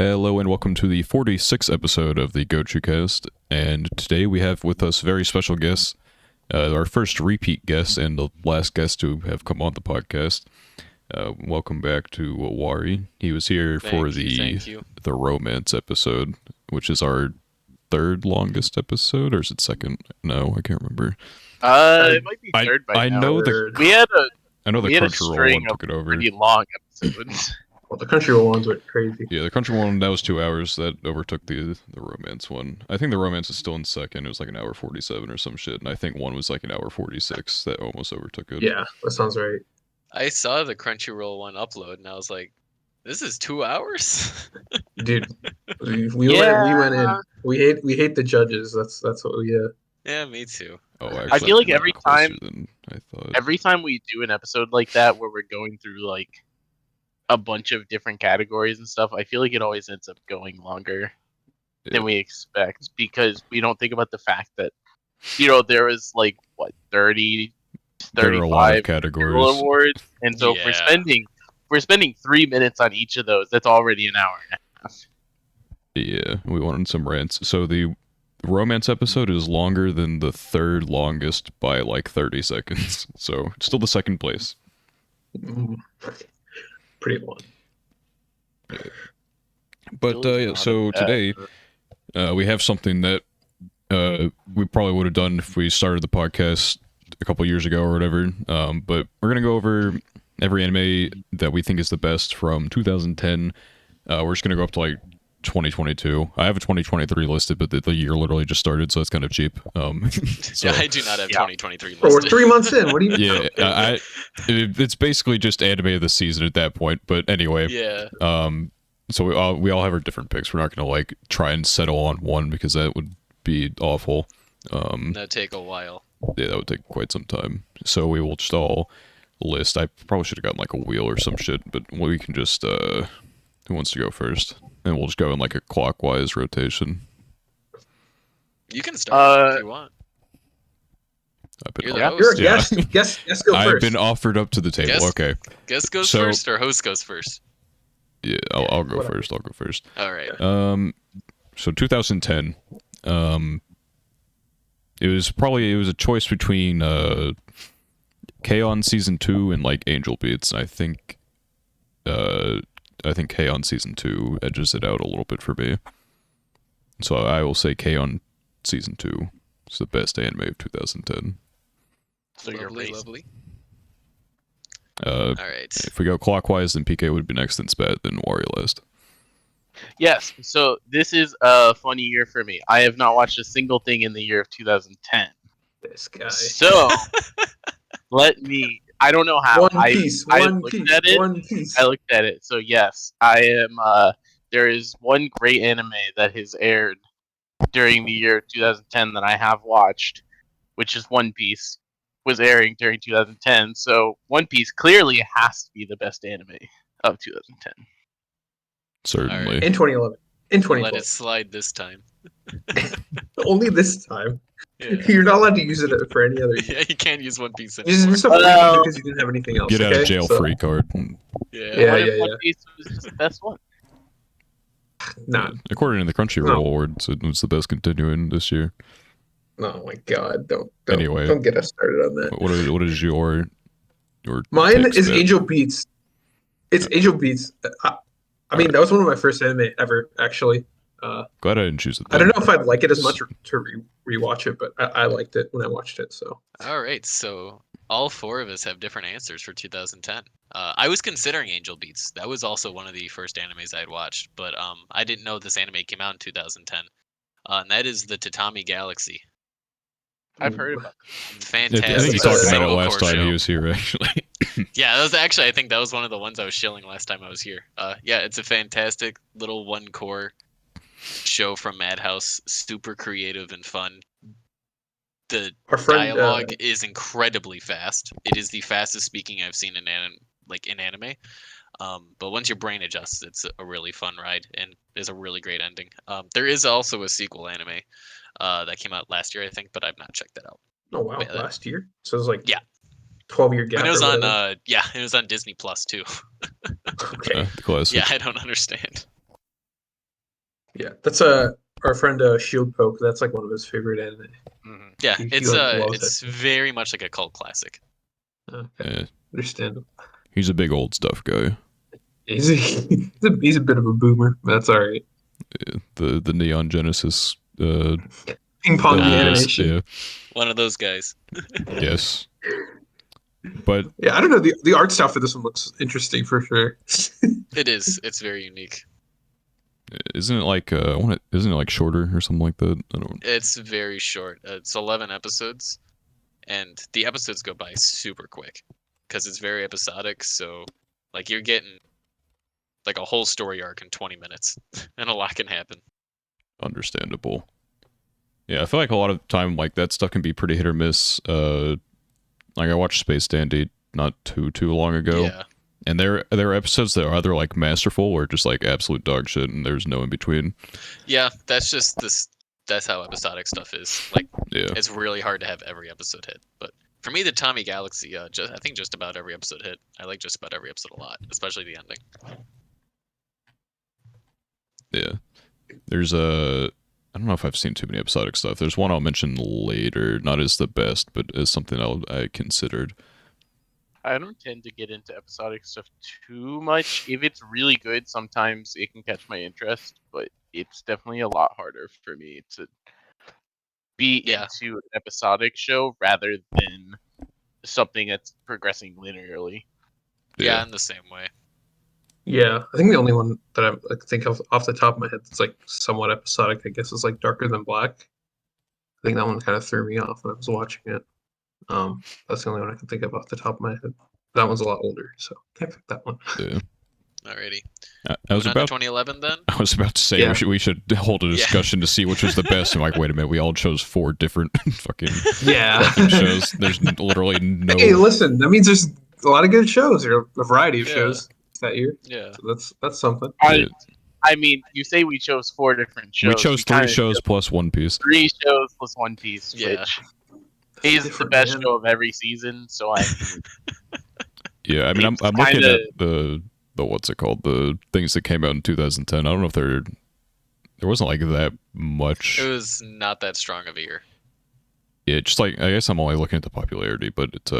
Hello and welcome to the 46th episode of the Gochuucast, and today we have with us very special guests, our first repeat guest and the last guest to have come on the podcast. Welcome back to Warii. He was here for the romance episode, which is our third longest episode, or is it second? No, I can't remember. It might be third by I now. know I know the Crunchyroll one took it over. Pretty long episodes. Well, the Crunchyroll ones went crazy. Yeah, the Crunchyroll one, that was 2 hours. That overtook the romance one. I think the romance is still in second. It was like an hour 47 or some shit. And I think one was like an hour 46. That almost overtook it. Yeah, that sounds right. I saw the Crunchyroll one upload and I was like, this is 2 hours? Dude, we went in. We hate the judges. That's what we Yeah, me too. Oh, I feel like every time we we do an episode like that where we're going through like a bunch of different categories and stuff, I feel like it always ends up going longer than we expect because we don't think about the fact that, there was like, 30, 35 categories awards. And so if we're spending 3 minutes on each of those, that's already an hour and a half. Yeah, we wanted some rants. So the romance episode is longer than the third longest by like 30 seconds. So it's still the second place. pretty long. But so today we have something that we probably would have done if we started the podcast a couple years ago or whatever. But we're gonna go over every anime that we think is the best from 2010. We're just gonna go up to like 2022. I have a 2023 listed, but the year literally just started, so it's kind of cheap. So, yeah, I do not have 2023 listed. We're 3 months in. What do you mean? Yeah, it's basically just anime of the season at that point. But anyway, yeah. So we all have our different picks. We're not gonna like try and settle on one because that would be awful. That'd take a while. Yeah, that would take quite some time. So we will just all list. I probably should have gotten like a wheel or some shit, but we can just who wants to go first? And we'll just go in like a clockwise rotation. You can start if you want. You're a guest. Guest go first. I've been offered up to the table. Okay. Guest goes first or host goes first? Yeah, I'll go first. I'll go first. All right. So 2010. It was a choice between K-On! Season 2 and like Angel Beats. I think K-On! Season 2 edges it out a little bit for me. So I will say K-On! Season 2 is the best anime of 2010. So lovely. All right. If we go clockwise, then PK would be next, then Spat, then Warii last. Yes, so this is a funny year for me. I have not watched a single thing in the year of 2010. This guy. So, I don't know how. I looked at it. So yes, I am. There is one great anime that has aired during the year 2010 that I have watched, which is One Piece. Was airing during 2010, so One Piece clearly has to be the best anime of 2010. Certainly. Right. In 2011. In 2012. Let it slide this time. Only this time. Yeah. You're not allowed to use it for any other. Yeah, you can't use One Piece anymore. Just because you didn't have anything else. Get out of jail free card. Yeah. One Piece was just the best one. Nah. According to the Crunchyroll Awards, it was the best continuing this year. Oh my god! Don't get us started on that. What is your Mine is Spat? Angel Beats. It's Angel Beats. I mean, that was one of my first anime ever, actually. Glad I didn't choose it. I don't know if I'd like it as much to rewatch it, but I liked it when I watched it. So. All right, so all four of us have different answers for 2010. I was considering Angel Beats. That was also one of the first animes I had watched, but I didn't know this anime came out in 2010. And that is the Tatami Galaxy. I've heard about it. Fantastic. I think he talked about it last time show. he was here, actually. Yeah, that was actually, I think that was one of the ones I was shilling last time I was here. Yeah, it's a fantastic little one-core show from Madhouse. Super creative and fun. The dialogue is incredibly fast. It is the fastest speaking I've seen in anime. But once your brain adjusts, it's a really fun ride and is a really great ending. There is also a sequel anime that came out last year, I think, but I've not checked that out. Oh wow, last year? So it was like 12-year gap. And it was on it was on Disney Plus too. Okay. Close. Yeah, I don't understand. Yeah, that's our friend Shield Poke. That's like one of his favorite anime. Mm-hmm. Yeah, He loves it's it. very much like a cult classic. Okay, Yeah, understand. he's a big old stuff guy. He's a bit of a boomer, but that's all right. Yeah, the Neon Genesis Ping pong the logos. animation. Yeah. One of those guys. Yes. But Yeah, I don't know. The art style for this one looks interesting for sure. It is. It's very unique. isn't it like isn't it like shorter or something like that? I don't. It's very short. It's 11 episodes, and the episodes go by super quick because it's very episodic. So, like, you're getting like a whole story arc in 20 minutes, and a lot can happen. Understandable. Yeah, I feel like a lot of the time like that stuff can be pretty hit or miss. Like I watched Space Dandy not too long ago. Yeah. And there are episodes that are either like masterful or just like absolute dog shit, and there's no in between. Yeah, that's just this. That's how episodic stuff is. Like, Yeah, it's really hard to have every episode hit. But for me, the Tommy Galaxy, I think just about every episode hit. I like just about every episode a lot, especially the ending. yeah. There's a I don't know if I've seen too many episodic stuff. There's one I'll mention later, not as the best, but as something I considered. I don't tend to get into episodic stuff too much. If it's really good, sometimes it can catch my interest, but it's definitely a lot harder for me to be into an episodic show rather than something that's progressing linearly. Yeah, in the same way. Yeah, I think the only one that I think of off the top of my head that's like somewhat episodic, I guess, is like Darker Than Black. I think that one kind of threw me off when I was watching it. That's the only one I can think of off the top of my head. That one's a lot older, so can't pick that one. Yeah. Alrighty. I was Moving on to about 2011 then. I was about to say Yeah. we should hold a discussion to see which was the best. I'm like, wait a minute, we all chose 4 different fucking shows. There's literally no. Hey, listen, that means there's a lot of good shows or a variety of shows that year. Yeah. So that's something. I mean, you say we chose 4 different shows. We chose 3 shows plus One Piece. 3 shows plus One Piece, Yeah. which is the best show of every season. So I mean, yeah, I mean, I'm looking at the what's it called, the things that came out in 2010. I don't know if there wasn't like that much. It was not that strong of a year. Yeah, just like I guess I'm only looking at the popularity, but it's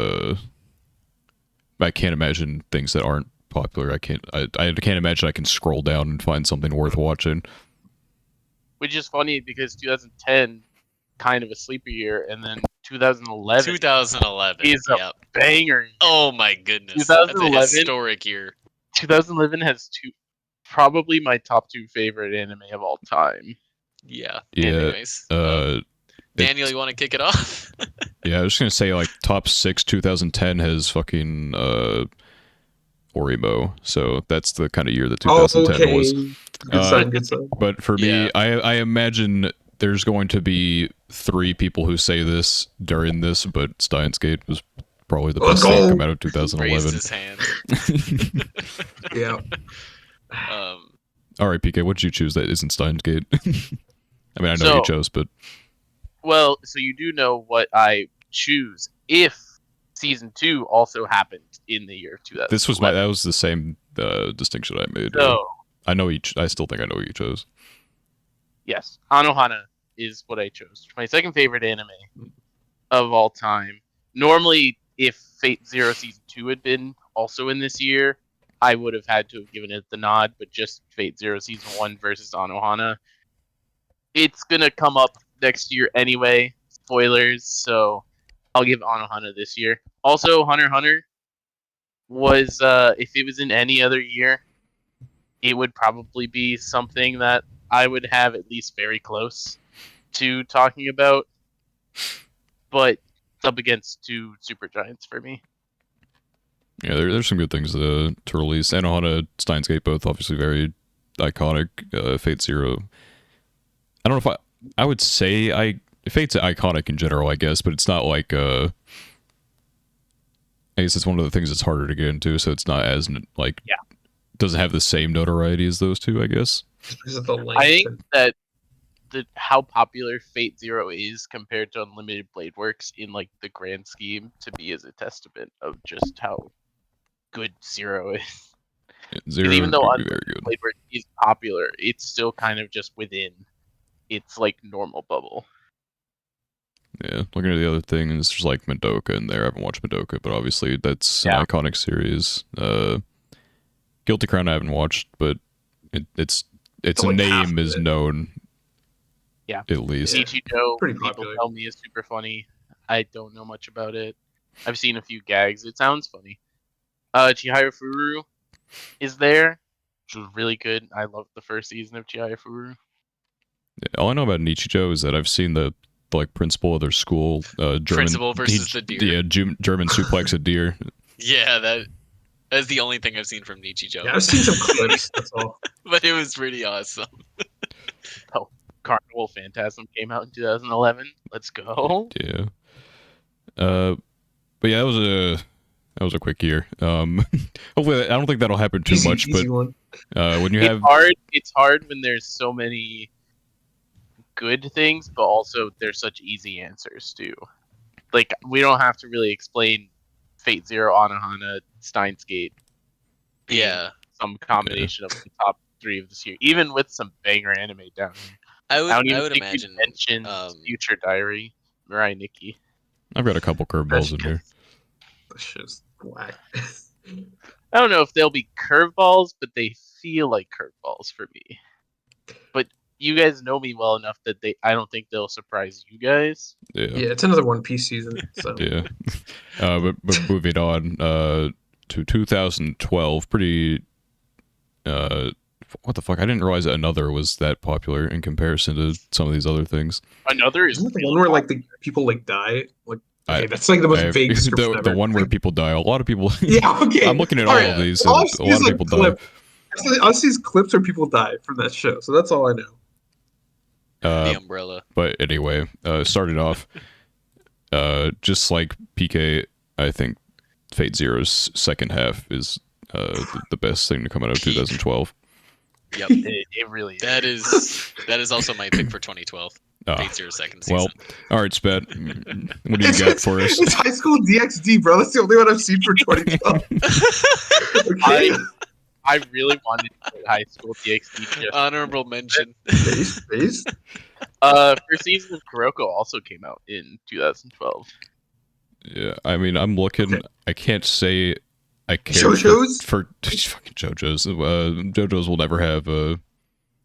I can't imagine things that aren't popular. I can't imagine I can scroll down and find something worth watching. which is funny because 2010 kind of a sleeper year, and then 2011 is a banger. Oh my goodness, that's a historic year. 2011 has probably my top 2 favorite anime of all time. Yeah. Anyways, Daniel, you want to kick it off? Yeah, I was just gonna say like top 6 2010 has fucking Orimo, so that's the kind of year that 2010 was. Good sign. But for me, I imagine there's going to be 3 people who say this during this, but Steins Gate was probably the best thing to come out of 2011. Raised his hand. Yeah. All right, PK, what did you choose that isn't Steins Gate? I mean, I know you chose, but well, so you do know what I choose if season 2 also happened in the year 2000. That was the same distinction I made. So I know I still think I know what you chose. Yes, Anohana is what I chose. My second favorite anime of all time. Normally, if Fate Zero Season 2 had been also in this year, I would have had to have given it the nod, but just Fate Zero Season 1 versus Anohana. It's going to come up next year anyway. Spoilers, so I'll give Anohana this year. Also, Hunter x Hunter was, if it was in any other year, it would probably be something that I would have at least very close to talking about. But it's up against 2 super giants for me. Yeah, there's some good things to release. Anohana, Steins Gate, both obviously very iconic. Fate Zero. I don't know if I would say Fate's iconic in general, I guess, but it's not like I guess it's one of the things that's harder to get into, so it's not as like doesn't have the same notoriety as those 2, I guess. I think that how popular Fate Zero is compared to Unlimited Blade Works in like the grand scheme to me is a testament of just how good Zero is. Zero even though could be very good. Flavor is popular, it's still kind of just within its like normal bubble. Yeah, looking at the other things, there's like Madoka in there. I haven't watched Madoka, but obviously that's an iconic series. Guilty Crown I haven't watched, but its like name is known. Yeah, at least. Nichijou, pretty people popular. tell me is super funny. I don't know much about it. I've seen a few gags. It sounds funny. Chihiro Furu is there, which was really good. I loved the first season of Chihiro Furu. Yeah, all I know about Nichijou is that I've seen the like principal of their school, German Principal versus the deer. Yeah, German suplex a deer. Yeah, that's the only thing I've seen from Nichijou. Yeah, I've seen some clips. That's all. But it was pretty awesome. Carnival Phantasm came out in 2011. Let's go. Yeah. But yeah, that was a quick year. Hopefully, I don't think that'll happen too much. But when you have it's hard when there's so many good things, but also there's such easy answers too. Like we don't have to really explain Fate Zero, Anohana, Steins Gate. Yeah, some combination of the top 3 of this year, even with some banger anime down here. I would imagine mention Future Diary, Mirai Nikki. I've got a couple curveballs in here. That's just whack. I don't know if they'll be curveballs, but they feel like curveballs for me. But you guys know me well enough that I don't think they'll surprise you guys. Yeah, it's another One Piece season. So. Yeah. But moving on to 2012, pretty. What the fuck? I didn't realize that Another was that popular in comparison to some of these other things. Another is the one where like the people like die. Like okay, that's like the most vague description the one where people die. A lot of people. Yeah. Okay. I'm looking at all of these. And a lot of people die. I see these clips where people die from that show, so that's all I know. The umbrella. But anyway, started off just like PK. I think Fate Zero's second half is the best thing to come out of 2012. Yep, it really is. That is also my pick for 2012. Fate Zero second season. Well, all right, Spat. What do you got for us? It's High School DxD, bro. That's the only one I've seen for 2012. Okay. I really wanted to put High School DxD. Honorable mention. Base. First season of Kuroko also came out in 2012. Yeah, I mean, I'm looking. Okay. I can't say I care for fucking JoJo's. JoJo's will never have a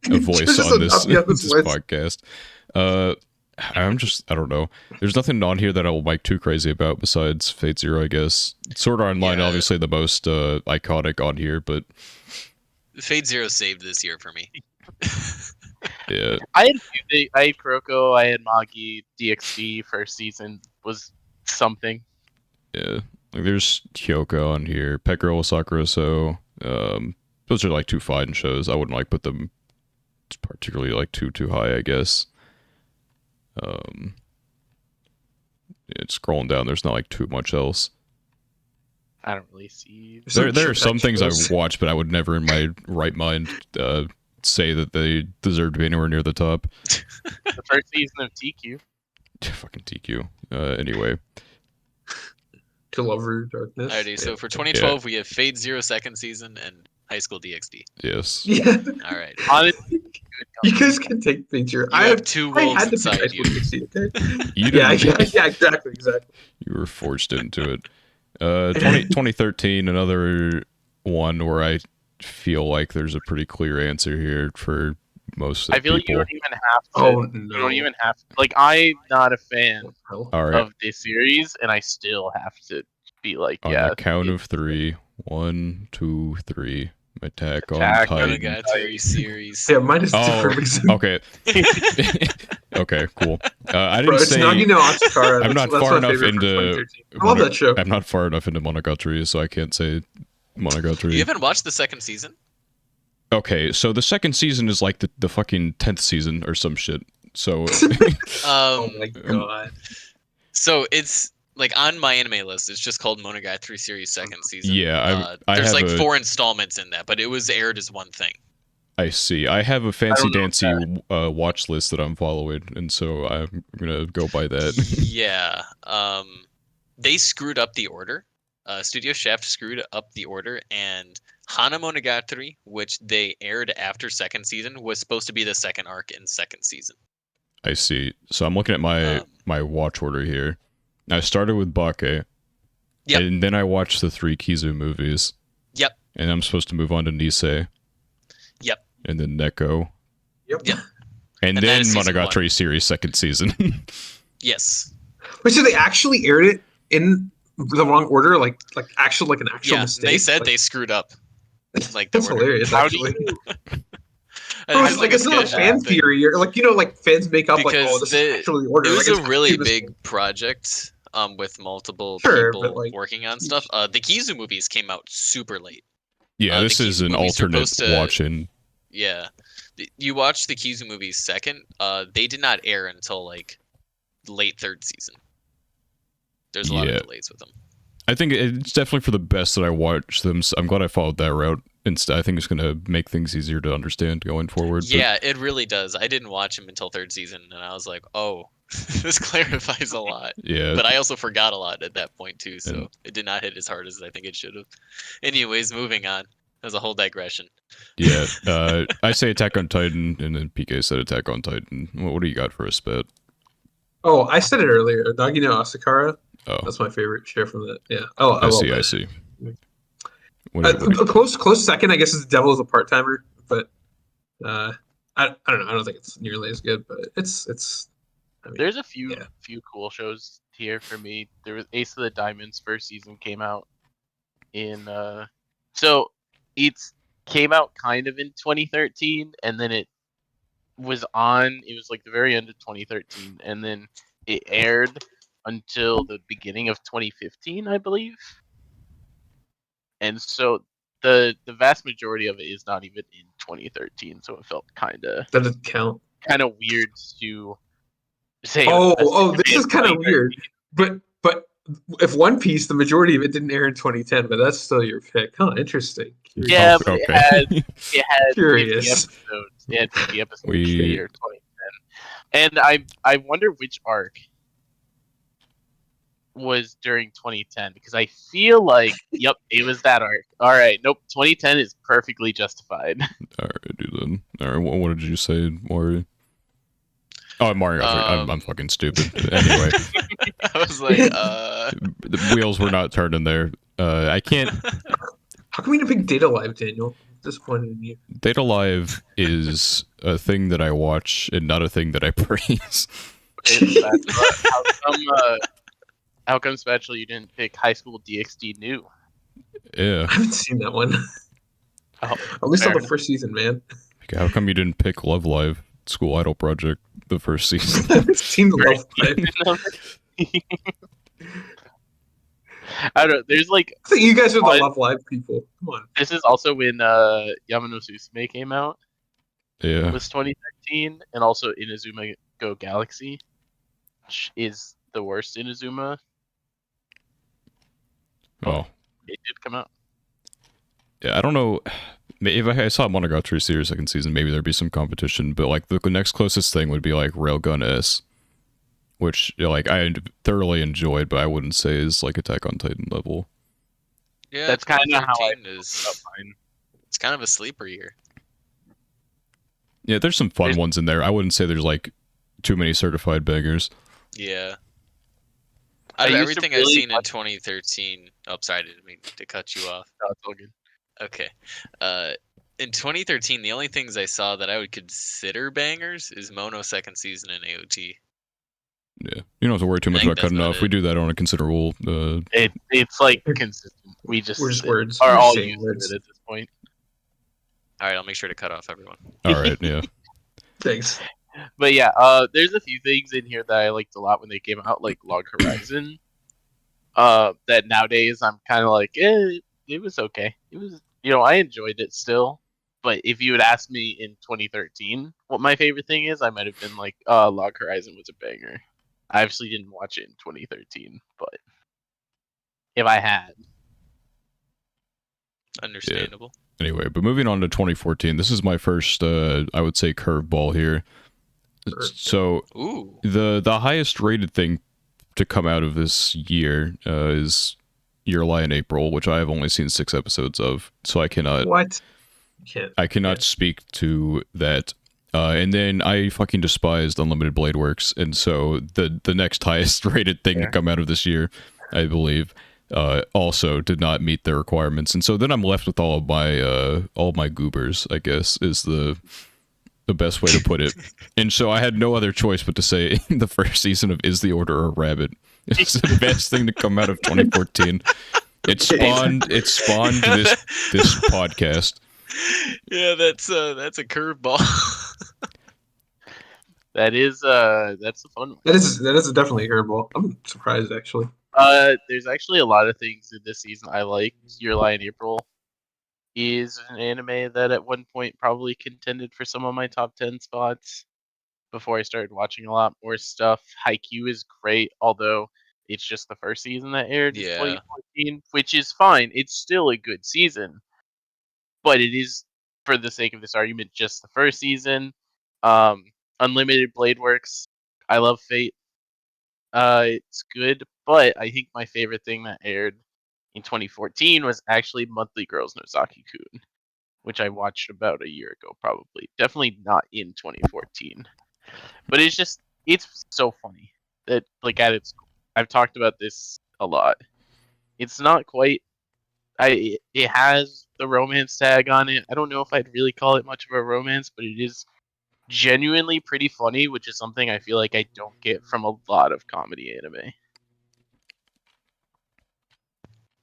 voice on this podcast. I don't know. There's nothing on here that I'll like too crazy about besides Fate Zero, I guess. Sword Art Online, obviously the most iconic on here, but Fate Zero saved this year for me. Yeah. I had Kuroko, I had Magi, DxD first season was something. Yeah. Like there's Kyoko on here, Pet Girl with Sakura, so those are like 2 fine shows. I wouldn't like put them particularly like too high, I guess. Scrolling down, there's not like too much else. I don't really see. There are some things I've watched, but I would never in my right mind say that they deserve to be anywhere near the top. The first season of TQ. Fucking TQ. Anyway. To Lover Darkness. Alrighty, so for 2012 we have Fate Zero second season and High School DxD. Yes. Yeah. Alright. Honestly, you guys can take Fate Zero. I have 2 wolves inside you. DxD, okay? Yeah, exactly. You were forced into it. 2013, another one where I feel like there's a pretty clear answer here for most of I feel people. like you don't even have to. You don't even have to. Like, I'm not a fan of this series, and I still have to be like, on the count of 3. 1, 2, 3. Attack on Titan. Monogatari series. Yeah, mine is different. Okay. Okay, cool. I didn't say. I'm not far enough into. I love that show. I'm not far enough into Monogatari, so I can't say Monogatari. You haven't watched the second season? Okay, so the second season is like the fucking 10th season or some shit. So. Oh my god. So it's. Like on my anime list, it's just called Monogatari series second season. Yeah, there's like 4 installments in that, but it was aired as one thing. I see. I have a fancy dancy watch list that I'm following, and so I'm gonna go by that. Yeah. They screwed up the order. Studio Shaft screwed up the order, and Hana Monogatari, which they aired after second season, was supposed to be the second arc in second season. I see. So I'm looking at my watch order here. I started with Bake. Yep. And then I watched the 3 Kizu movies. Yep. And I'm supposed to move on to Nisei. Yep. And then Neko. Yep. And then Monogatari series second season. Yes. Wait, so they actually aired it in the wrong order, like an actual mistake. They said they screwed up. Like that's order. hilarious. How actually, do you? bro, it's not like fan theory or like fans make up because this is actually the order. It was like, a really big project with multiple people working on stuff. The Kizu movies came out super late. Yeah, this is an alternate watching. Yeah, you watched the Kizu movies second. They did not air until like late third season. There's a lot of delays with them. I think it's definitely for the best that I watched them. So I'm glad I followed that route. Instead, I think it's going to make things easier to understand going forward. Yeah, it really does. I didn't watch them until third season, and I was like, oh, this clarifies a lot. Yeah. But I also forgot a lot at that point, too, so it did not hit as hard as I think it should have. Anyways, moving on. That was a whole digression. Yeah, I say Attack on Titan, and then PK said Attack on Titan. What do you got for a spit? Oh, I said it earlier. Nagi no Asakara. Oh, that's my favorite share from that. Yeah. I see. A close second, I guess, is Devil is a part-timer, but I don't know. I don't think it's nearly as good, but it's. I mean, there's a few cool shows here for me. There was Ace of the Diamonds first season came out in so it came out kind of in 2013, and then it was like the very end of 2013, and then it aired until the beginning of 2015, I believe. And so the vast majority of it is not even in 2013, so it felt kind of that doesn't count. Kind of weird to say. This is kind of weird. But if One Piece, the majority of it didn't air in 2010, but that's still your pick, huh? Interesting. Curious. Yeah, but it had curious. 50 episodes. It had 50 episodes for the year 2010, and I wonder which arc was during 2010, because I feel like yep, it was that arc. All right, nope, 2010 is perfectly justified. All right, dude. Then all right, what did you say, Warii? Oh, Mario. I'm fucking stupid. Anyway, I was like, the wheels were not turning there. I can't. How come you didn't pick Data Live, Daniel? I'm disappointed in you. Data Live is a thing that I watch and not a thing that I praise. How come, Spatula, you didn't pick High School DxD New? Yeah. I haven't seen that one. At least on the first season, man. How come you didn't pick Love Live, School Idol Project, the first season? I haven't seen Love Live. I don't know. There's like... I think you guys are the Love Live people. Come on. This is also when Yamano Susume came out. Yeah. It was 2013, and also Inazuma Go Galaxy, which is the worst Inazuma. Oh. It did come out. Yeah, I don't know. If I saw Monogatari series second season, maybe there'd be some competition, but like the next closest thing would be like Railgun S, which like I thoroughly enjoyed, but I wouldn't say is like Attack on Titan level. Yeah, that's kind of how I is. It's kind of a sleeper year. Yeah, there's some fun ones in there. I wouldn't say there's like too many certified bangers. Yeah. Out of everything I've seen in 2013, sorry, I didn't mean to cut you off. No, it's all good. Okay. In 2013, the only things I saw that I would consider bangers is Mono second season and AOT. Yeah, you don't have to worry too much about cutting off. We do that on a considerable. It's like consistent. We're just words. Are all using it at this point. All right, I'll make sure to cut off everyone. All right, yeah. Thanks. But yeah, there's a few things in here that I liked a lot when they came out, like Log Horizon. That nowadays I'm kind of like, it was okay. It was, I enjoyed it still. But if you had asked me in 2013 what my favorite thing is, I might have been like, Log Horizon was a banger. I obviously didn't watch it in 2013, but if I had. Understandable. Yeah. Anyway, but moving on to 2014, this is my first, I would say, curveball here. So, the highest rated thing to come out of this year is, Your Lie in April, which I have only seen 6 episodes of, so I cannot. What? I cannot speak to that. And then I fucking despised Unlimited Blade Works, and so the next highest rated thing to come out of this year, I believe, also did not meet their requirements, and so then I'm left with all of my goobers, I guess, is the best way to put it. And so I had no other choice but to say the first season of Is the Order a Rabbit? It's the best thing to come out of 2014. It spawned this podcast. Yeah, that's a curveball. That's a fun one. That is definitely a curveball. I'm surprised actually. There's actually a lot of things in this season I like. Your Lie in April is an anime that at one point probably contended for some of my top 10 spots before I started watching a lot more stuff. Haikyuu is great, although it's just the first season that aired in 2014, which is fine. It's still a good season, but it is, for the sake of this argument, just the first season. Unlimited Blade Works. I love Fate. It's good, but I think my favorite thing that aired in 2014 was actually Monthly Girls no Saki-kun, which I watched about a year ago, probably. Definitely not in 2014. But it's so funny that, like, at its, I've talked about this a lot. It's not quite, it has the romance tag on it. I don't know if I'd really call it much of a romance, but it is genuinely pretty funny, which is something I feel like I don't get from a lot of comedy anime.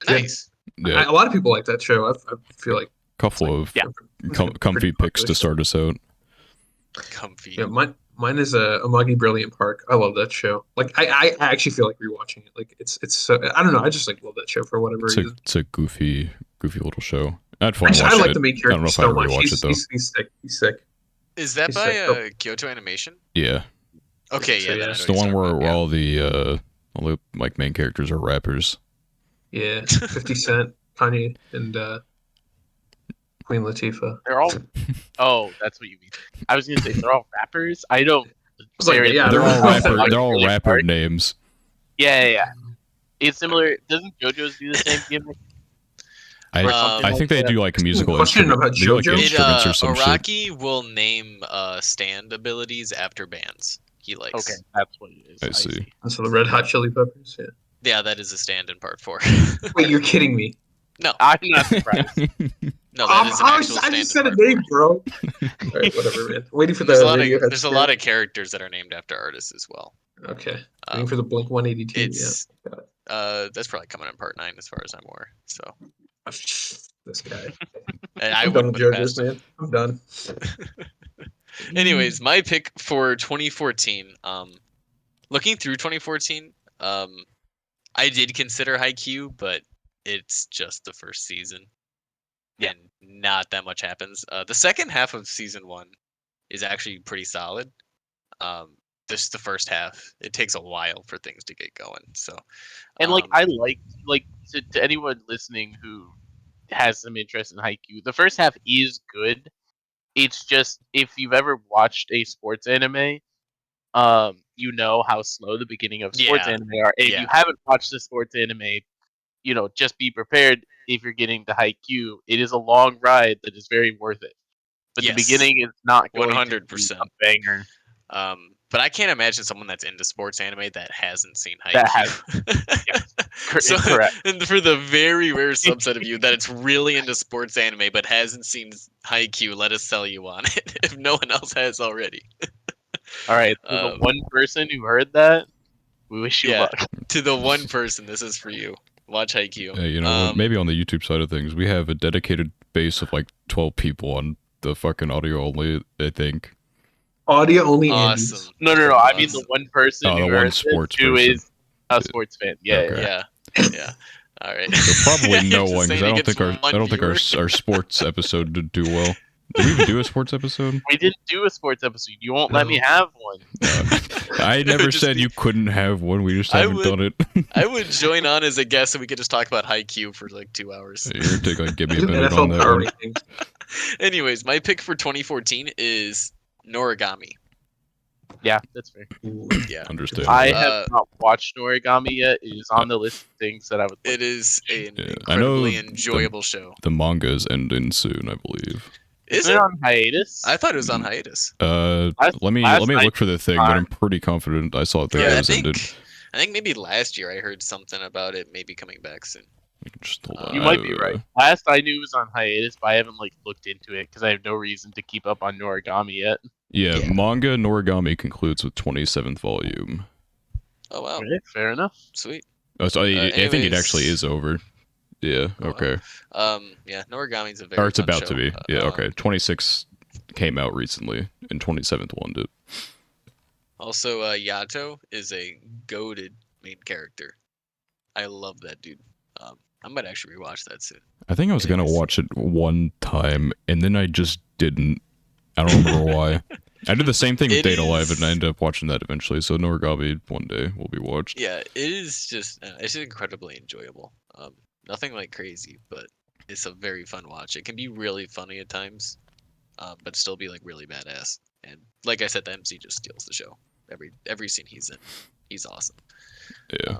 Nice. Yeah. A lot of people like that show. I feel like couple of comfy picks to start us out. Comfy. Yeah, mine is Amagi Brilliant Park. I love that show. Like I actually feel like rewatching it. Like it's so, I don't know. I just like love that show for whatever reason. It's a goofy little show. I like the main character. I don't know if I'd rewatch it though. He's sick. He's sick. Is that by Kyoto Animation? Yeah. Okay, yeah. It's the one where all the like main characters are rappers. Yeah, 50 Cent, Kanye, and Queen Latifah. They're all. Oh, that's what you mean. I was gonna say they're all rappers. I don't. They're all rapper names. Yeah. It's similar. Doesn't JoJo's do the same gimmick? I think they do like musical instruments. Or some Araki shit. will name stand abilities after bands he likes. Okay, that's what it is. I see. So the Red Hot Chili Peppers. Yeah, that is a stand in part 4. Wait, you're kidding me? No, I'm not surprised. No, that is an actual stand. I just said a name, bro. All right, whatever, man. Waiting for there's a lot of characters that are named after artists as well. Okay. Waiting for the Blink 182. It's that's probably coming in part 9 as far as I'm aware. So this guy. I'm done with JoJo's, man. I'm done. Anyways, my pick for 2014. Looking through 2014, I did consider Haikyuu, but it's just the first season. Yeah. And not that much happens. The second half of season 1 is actually pretty solid. This the first half. It takes a while for things to get going. So, and I like to anyone listening who has some interest in Haikyuu, the first half is good. It's just, if you've ever watched a sports anime, you know how slow the beginning of sports anime are. And if you haven't watched the sports anime, just be prepared. If you're getting to Haikyuu, it is a long ride that is very worth it. But the beginning is not going 100% a banger. But I can't imagine someone that's into sports anime that hasn't seen Haikyuu. So, correct. And for the very rare subset of you that it's really into sports anime but hasn't seen Haikyuu, let us sell you on it if no one else has already. All right, to the one person who heard that, we wish you luck. To the one person, this is for you. Watch Haikyuu. Maybe on the YouTube side of things, we have a dedicated base of like 12 people on the fucking audio only, I think. Audio only. Awesome. No. I mean the one person who is a sports fan. Yeah. All right. So probably no one, because I don't think our sports episode did do well. Did we even do a sports episode? We didn't do a sports episode. You won't let me have one. I never said you couldn't have one. We just haven't done it. I would join on as a guest and we could just talk about Haikyuu for like 2 hours. You're going to give me a minute on that one. Anyways, my pick for 2014 is Noragami. Yeah, that's fair. Yeah. Understandable. I have not watched Origami yet. It is on the list of things that I would. It is an Yeah, incredibly enjoyable show. The manga is ending soon, I believe. Isn't it on hiatus? I thought it was on hiatus. Let me look for the thing, but I'm pretty confident I saw that it was ended. I think maybe last year I heard something about it maybe coming back soon. Just hold on. You might be right. Last I knew it was on hiatus, but I haven't looked into it because I have no reason to keep up on Noragami yet. Yeah, manga Noragami concludes with 27th volume. Oh wow. Okay, fair enough. Sweet. Oh, so I think it actually is over. Yeah. Okay. Yeah, Noragami's a very. Or it's fun about show. to be. Yeah. Okay. 26 came out recently, and 27th one did. Also, Yato is a goated main character. I love that dude. I might actually rewatch that soon. I think I was gonna watch it one time, and then I just didn't. I don't remember why. I did the same thing with Data Live, and I ended up watching that eventually. So Noragami one day will be watched. Yeah, it is just it's incredibly enjoyable. Nothing like crazy, but it's a very fun watch. It can be really funny at times, but still be like really badass. And like I said, the MC just steals the show. Every scene he's in, he's awesome. Yeah.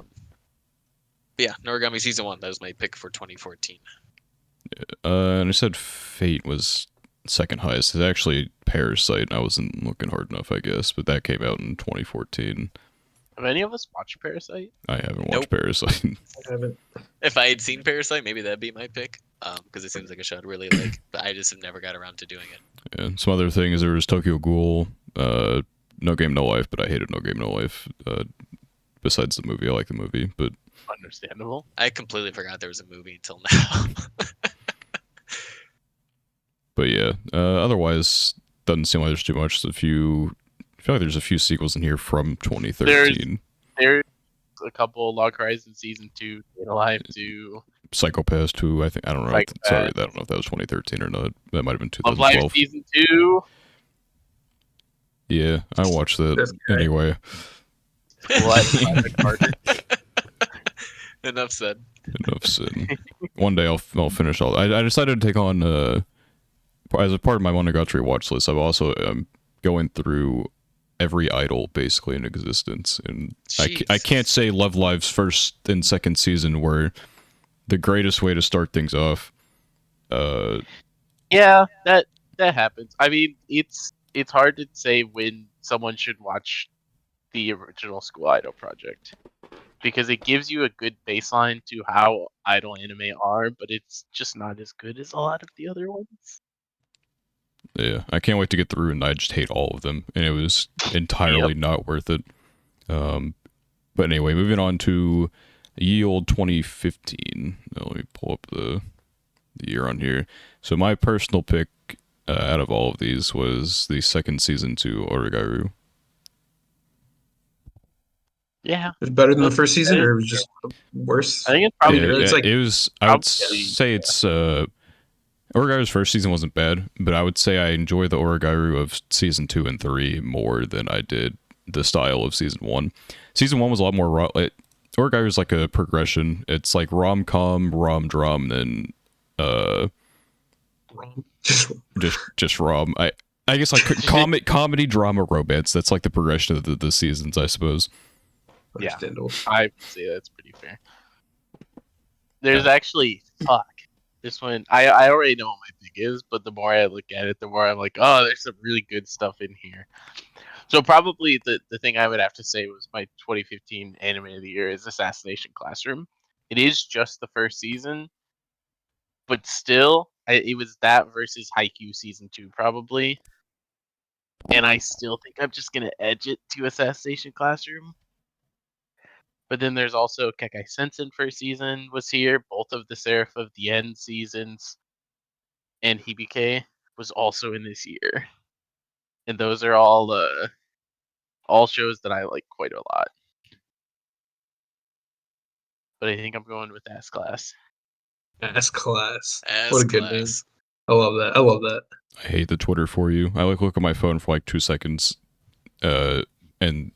Yeah, Noragami season 1. That was my pick for 2014. And I said Fate was second highest. It's actually Parasite. I wasn't looking hard enough, I guess, but that came out in 2014. Have any of us watched Parasite? I haven't watched Parasite. I haven't. If I had seen Parasite, maybe that'd be my pick. Because it seems like a show I'd really like, but I just have never got around to doing it. Yeah. Some other things. There was Tokyo Ghoul. No Game No Life, but I hated No Game No Life. Besides the movie, I like the movie, but understandable. I completely forgot there was a movie until now. But yeah, otherwise doesn't seem like there's too much. I feel like there's a few sequels in here from 2013. There's a couple: Log Horizon Season 2, Data Live 2, Psychopaths 2. I don't know. Sorry, I don't know if that was 2013 or not. That might have been 2012. Love Live Season 2. Yeah, I watched that anyway. Enough said. Enough said. One day I'll finish all. I decided to take on as a part of my Monogatari watch list. I've also going through every idol basically in existence, and I can't say Love Live's first and second season were the greatest way to start things off. Yeah, that happens. I mean, it's hard to say when someone should watch the original School Idol project, because it gives you a good baseline to how idol anime are, but it's just not as good as a lot of the other ones. Yeah, I can't wait to get through, and I just hate all of them, and it was entirely not worth it. But anyway, moving on to ye old 2015. Let me pull up the year on here. So my personal pick out of all of these was the second season to Origairu. Yeah, it was better than the first season, or it was just worse. I think it's probably it was. I would say it's Origairu's first season wasn't bad, but I would say I enjoy the Origairu of season 2 and 3 more than I did the style of season 1. Season 1 was a lot more raw. Origairu is like a progression. It's like rom-com, rom-dram, then just rom. I guess like comedy, drama, romance. That's like the progression of the seasons, I suppose. Yeah, I would say that's pretty fair. There's actually this one. I already know what my pick is, but the more I look at it, the more I'm like, oh, there's some really good stuff in here. So probably the thing I would have to say was my 2015 anime of the year is Assassination Classroom. It is just the first season, but still, it was that versus Haikyuu season 2 probably, and I still think I'm just gonna edge it to Assassination Classroom. But then there's also Kekai Sensen first season was here. Both of the Seraph of the End seasons and Hibike was also in this year. And those are all shows that I like quite a lot. But I think I'm going with S-Class. S-Class. What a good name. I love that. I hate the Twitter for you. I look at my phone for like 2 seconds. And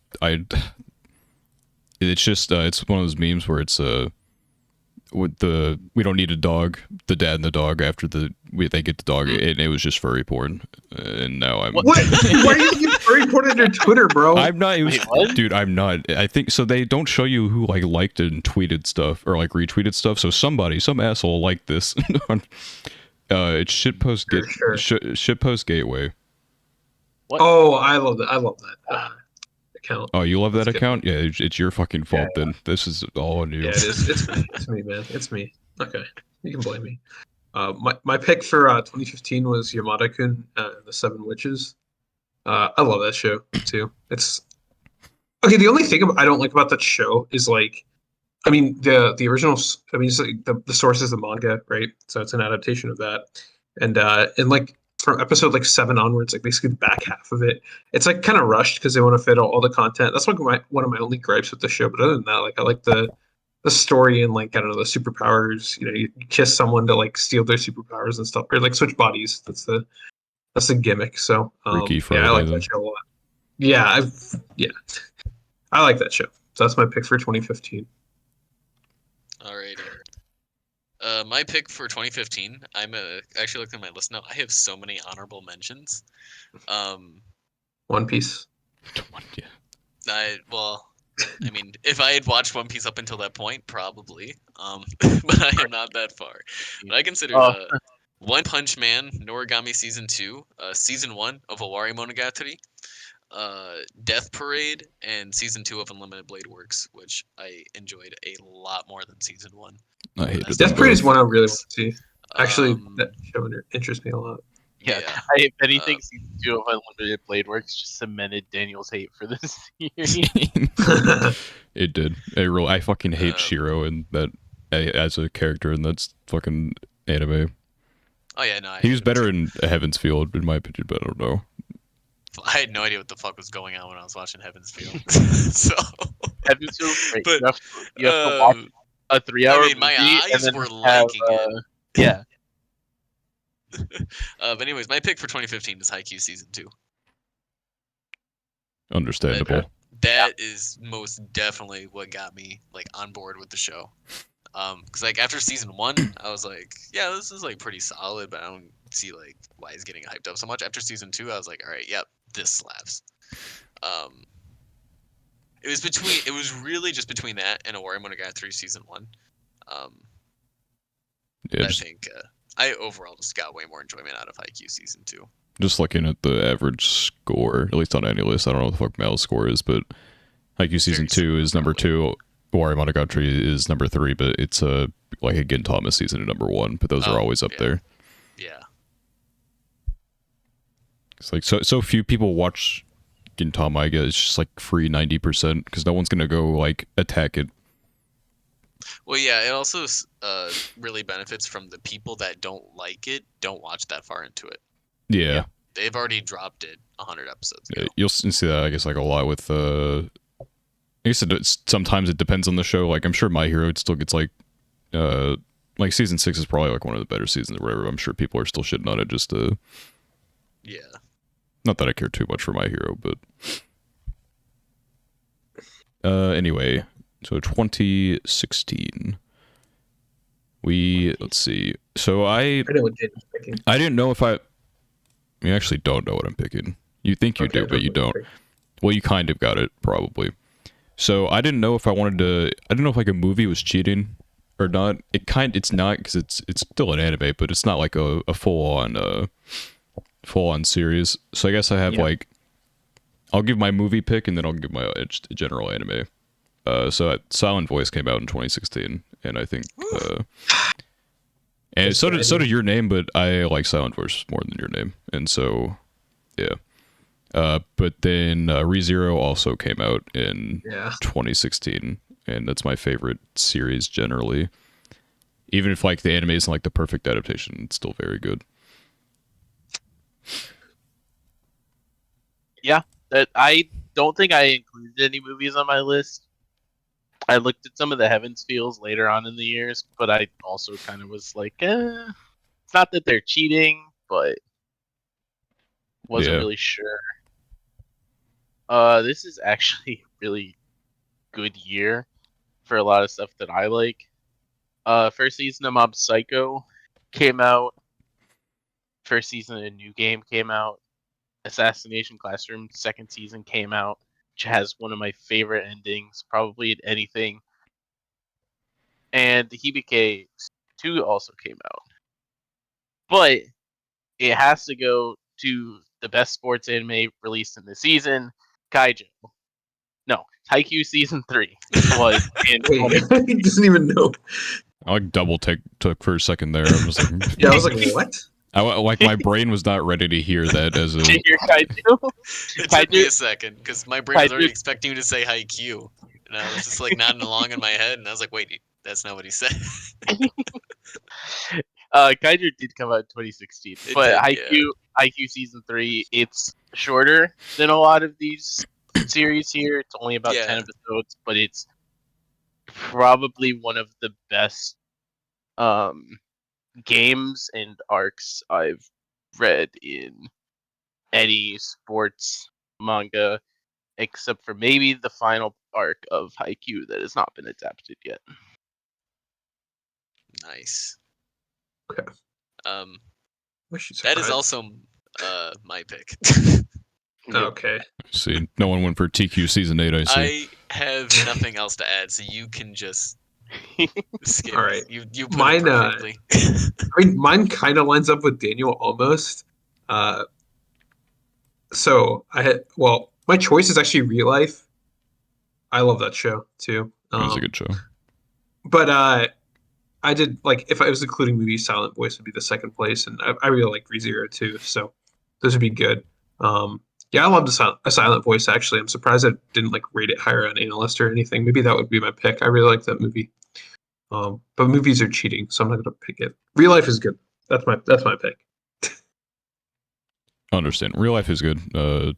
it's just it's one of those memes where it's with the we don't need a dog, the dad and the dog after they get the dog, and it was just furry porn, and now I'm what? Why are you looking at furry reported your Twitter, bro. I'm not. It was, Wait, what? dude, I'm not. I think so. They don't show you who like liked it and tweeted stuff or like retweeted stuff. So some asshole liked this. It's shitpost shitpost gateway. What? Oh, I love that. I love that account. Oh, you love That's that good. account? Yeah, it's your fucking fault. Then this is all on you. Yeah, it is. It's me. It's me, man. It's me. Okay, you can blame me. My pick for 2015 was Yamada-kun, the Seven Witches. I love that show too. It's okay. The only thing I don't like about that show is like, I mean, the original. I mean, it's like the source is the manga, right? So it's an adaptation of that, and like from episode like 7 onwards, like basically the back half of it, it's like kind of rushed because they want to fit all the content. That's like one of my only gripes with the show. But other than that, like I like the story and like I don't know the superpowers. You know, you kiss someone to like steal their superpowers and stuff, or like switch bodies. That's the gimmick. So Freaky yeah, Friday. I like Then. that show a lot. Yeah, I like that show. So that's my pick for 2015. Alrighty. My pick for 2015. I'm actually looking at my list now. I have so many honorable mentions. One Piece. Yeah. I mean, if I had watched One Piece up until that point, probably. But I am not that far. But I considered One Punch Man, Noragami Season 2, Season 1 of Warii Monogatari, Death Parade, and Season 2 of Unlimited Blade Works, which I enjoyed a lot more than Season 1. I hated Death Parade is one I really want to see. Actually, that show interests me a lot. Yeah, if anything, Season 2 of Unlimited Blade Works just cemented Daniel's hate for this series. It did. I fucking hate Shiro and that as a character, and that's fucking anime. Oh yeah, no. He was better in Heaven's Field, in my opinion, but I don't know. I had no idea what the fuck was going on when I was watching Heaven's Field. So Heaven's Field is great. But, you have to watch a 3-hour movie. My eyes and then were liking it. Yeah. But anyways, my pick for 2015 is Haikyuu Season 2. Understandable. That is most definitely what got me like on board with the show. Because like after Season 1, I was like, yeah, this is like pretty solid, but I don't see like why he's getting hyped up so much. After Season 2, I was like, all right, yep, this slaps. It was really just between that and Warii Monogatari Season 1. Yeah, I think I overall just got way more enjoyment out of Haikyuu Season 2. Just looking at the average score, at least on any list, I don't know what the fuck Mal's score is, but Haikyuu Season 2 is number 2, Warii Monogatari is number 3, but it's like a Gintama season at number 1, but those are always up there. Yeah. It's like so few people watch Gintama, I guess. It's just like free 90% because no one's gonna go like attack it. Well, yeah, it also really benefits from the people that don't like it, don't watch that far into it. Yeah. They've already dropped it 100 episodes ago. You'll see that, I guess, like a lot with I guess sometimes it depends on the show. Like I'm sure My Hero it still gets like season 6 is probably like one of the better seasons or whatever. I'm sure people are still shitting on it just yeah. Not that I care too much for My Hero, but anyway, so 2016. Let's see. So I didn't know if you actually don't know what I'm picking. You think you do, but you don't. Well, you kind of got it, probably. So I didn't know if I wanted to. I didn't know if like a movie was cheating or not. It's not because it's still an anime, but it's not like a full on series. So I guess I have like, I'll give my movie pick and then I'll give my general anime. So Silent Voice came out in 2016, and I think, and so did Your Name, but I like Silent Voice more than Your Name, and so, yeah. But then ReZero also came out in 2016, and that's my favorite series generally. Even if like the anime isn't like the perfect adaptation, it's still very good. Yeah, I don't think I included any movies on my list. I looked at some of the Heaven's Fields later on in the years, but I also kind of was like, it's not that they're cheating, but wasn't really sure. This is actually a really good year for a lot of stuff that I like. First season of Mob Psycho came out. First season of New Game came out. Assassination Classroom second season came out, which has one of my favorite endings, probably in anything. And the Hibike 2 also came out. But it has to go to the best sports anime released in the season, Kaijo. No, Haikyuu Season 3 was in Wait, he doesn't even know. I like double took for a second there. I was like, yeah, I was like, what? My brain was not ready to hear that as a. Did you hear Kaiju? It took me a second because my brain was already expecting you to say Haikyuu, and I was just like nodding along in my head, and I was like, wait, that's not what he said. Kaiju did come out in 2016, but Haikyuu Season 3, it's shorter than a lot of these series here. It's only about 10 episodes, but it's probably one of the best games and arcs I've read in any sports manga, except for maybe the final arc of Haikyuu that has not been adapted yet. Nice. Okay. That is also my pick. Okay. See, no one went for TQ Season 8, I see. I have nothing else to add, so you can just skip. All right. You put it perfectly. I mean, mine kind of lines up with Daniel almost. So my choice is actually Real Life. I love that show too. It was a good show. But I did like, if I was including movies, Silent Voice would be the second place, and I really like ReZero too. So those would be good. Yeah, I love a Silent Voice. Actually, I'm surprised I didn't like rate it higher on Analyst or anything. Maybe that would be my pick. I really like that movie. But movies are cheating, so I'm not gonna pick it. Real Life is good. That's my pick. I understand. Real Life is good. I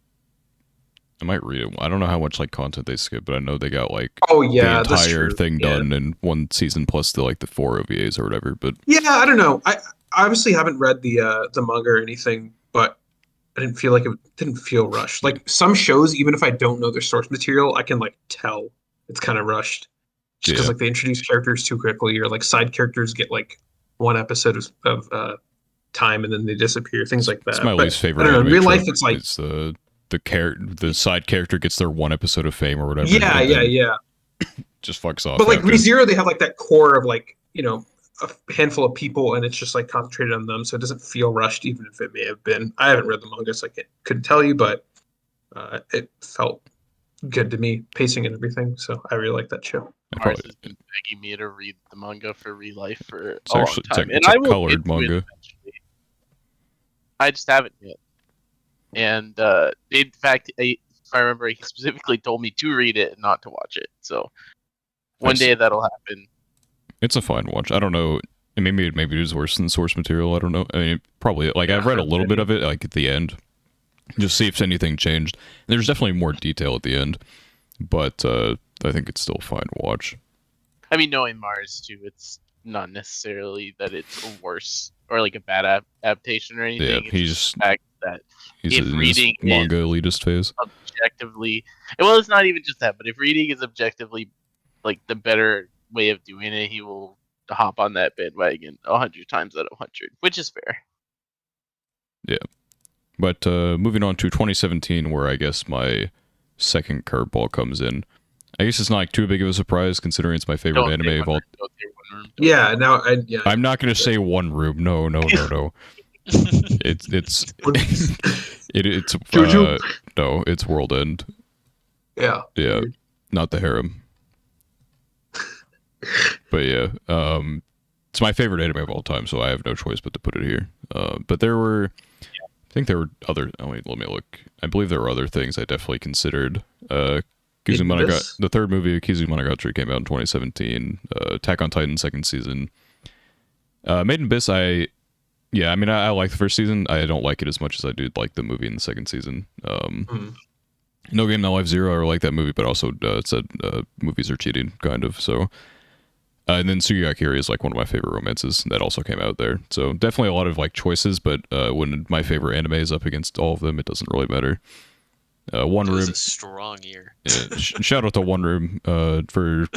might read it. I don't know how much like content they skip, but I know they got like the entire thing done in one season plus the 4 OVAs or whatever. But yeah, I don't know. I obviously haven't read the manga or anything, but I didn't feel like it didn't feel rushed. Like some shows, even if I don't know their source material, I can like tell it's kind of rushed, just because like they introduce characters too quickly, or like side characters get like one episode of time and then they disappear, things like that. It's my least favorite. I don't know. In real life, it's like it's the side character gets their one episode of fame or whatever. Yeah. Just fucks off. But like ReZero, they have like that core of like, a handful of people, and it's just like concentrated on them, so it doesn't feel rushed, even if it may have been. I haven't read the manga, so I couldn't tell you, but it felt good to me, pacing and everything. So I really like that show. Mars has been begging me to read the manga for Real Life for a long time, and I will colored manga. I just haven't yet. And in fact, if I remember, he specifically told me to read it and not to watch it. So one day that'll happen. It's a fine watch. I don't know. Maybe it is worse than source material. I don't know. I mean, probably. Like I've read a little bit of it, like at the end, just see if anything changed. There's definitely more detail at the end, but I think it's still a fine watch. I mean, knowing Mars too, it's not necessarily that it's worse or like a bad adaptation or anything. Yeah, he's the fact that he's in reading his manga elitist phase. Objectively, well, it's not even just that, but if reading is objectively like the better way of doing it, he will hop on that bandwagon 100 times out of 100, which is fair. Yeah, but moving on to 2017, where I guess my second curveball comes in. I guess it's not like too big of a surprise considering it's my favorite anime of all. I'm not going to say One Room. No. It's no, it's World End. Yeah. Not the harem. But yeah, it's my favorite anime of all time, so I have no choice but to put it here. But there were, I think there were other. Let me look. I believe there were other things I definitely considered. The third movie, Kizumonogatari, came out in 2017. Attack on Titan second season. Made in Abyss, I like the first season. I don't like it as much as I do like the movie in the second season. No Game No Life Zero, I like that movie, but also it said movies are cheating, kind of. So, and then Sugiyakiri is like one of my favorite romances that also came out there. So definitely a lot of like choices, but when my favorite anime is up against all of them, it doesn't really matter. One Room. It was a strong year. Yeah, shout out to One Room for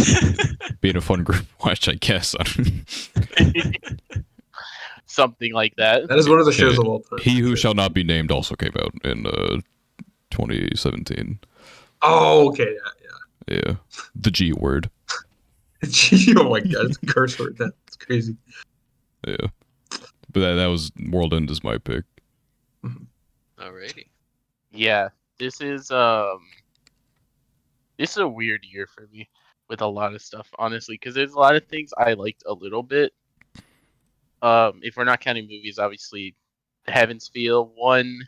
being a fun group watch, I guess. something like that. That is one of the shows of all time. He Who Shall Not Be Named also came out in 2017. Oh, okay, Yeah, the G word. Oh my god, it's a curse word. That's crazy. Yeah, but that was World End is my pick. Alrighty. Yeah, this is a weird year for me with a lot of stuff, honestly, because there's a lot of things I liked a little bit. If we're not counting movies, obviously, Heaven's Feel 1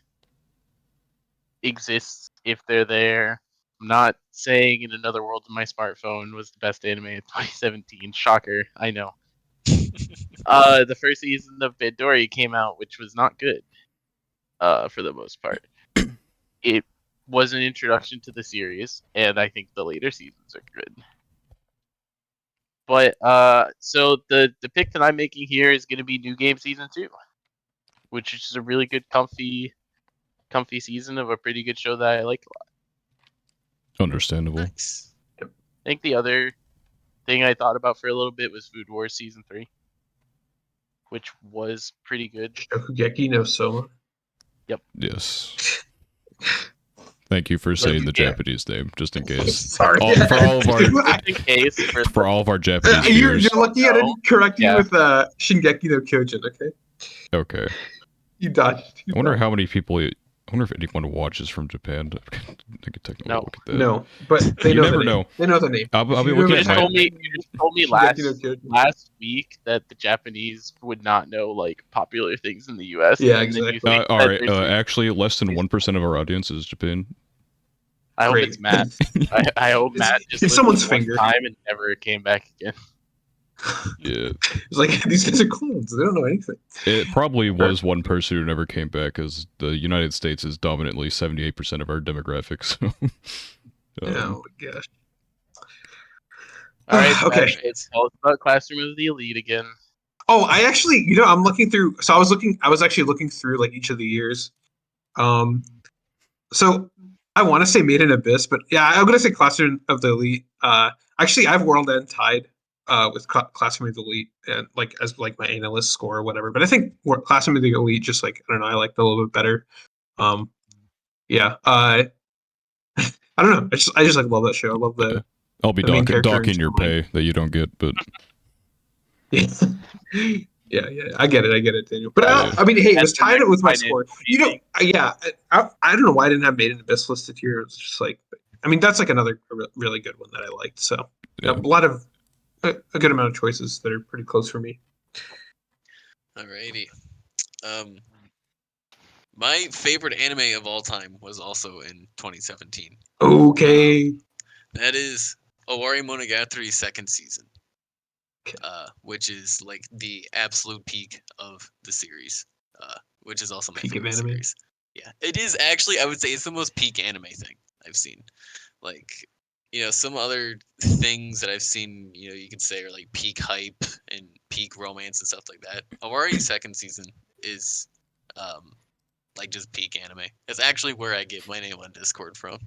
exists if they're there. I'm not saying In Another World on my smartphone was the best anime of 2017. Shocker, I know. The first season of Midori came out, which was not good. For the most part, it was an introduction to the series, and I think the later seasons are good. But so the pick that I'm making here is going to be New Game Season 2, which is a really good, comfy season of a pretty good show that I like a lot. Understandable. Nice. I think the other thing I thought about for a little bit was Food Wars Season 3, which was pretty good. Shokugeki no Soma. Yep. Yes. Thank you for saying the Japanese name, just in case. Sorry. For all of our, Just in case for all of our Japanese you're viewers. lucky I didn't correct you with Shingeki no Kyojin, okay? Okay. You dodged. I wonder how many people. I wonder if anyone watches from Japan. I could take a look at that. No, but they You know never the name. know. They know the name. I'll be looking You at just my. told me. You just told me Shingeki no Kyojin. last week that the Japanese would not know like popular things in the U.S. Yeah, and then you exactly. think All that right. there's Actually, less than 1% of our audience is Japan. I hope Great. it's Matt. I hope Matt just it's listened someone's one finger. time and never came back again. Yeah. It's like these guys are clones. They don't know anything. It probably was one person who never came back, because the United States is dominantly 78% of our demographics. Oh my gosh. All right, Okay. It's all about Classroom of the Elite again. Oh, I actually, I'm looking through. So I was actually looking through like each of the years. So I want to say Made in Abyss, but yeah, I'm gonna say Classroom of the Elite. Actually, I have World End tied with Classroom of the Elite, and like as like my analyst score or whatever. But I think Classroom of the Elite, just like I don't know, I like that a little bit better. Yeah. I don't know. I just like love that show. I love the. I'll be the main character docking your pay that you don't get, but yeah. Yeah, I get it, Daniel. But I mean, hey, it was tied with my score. Yeah, I don't know why I didn't have Made in Abyss listed here. It's just like, I mean, that's like another really good one that I liked. So a lot of a good amount of choices that are pretty close for me. Alrighty. My favorite anime of all time was also in 2017. Okay. That is Owari Monogatari's second season. Which is like the absolute peak of the series, which is also my favorite series. Yeah, it is actually. I would say it's the most peak anime thing I've seen. Like, some other things that I've seen, you could say are like peak hype and peak romance and stuff like that. Owari's second season is, like just peak anime. It's actually where I get my name on Discord from.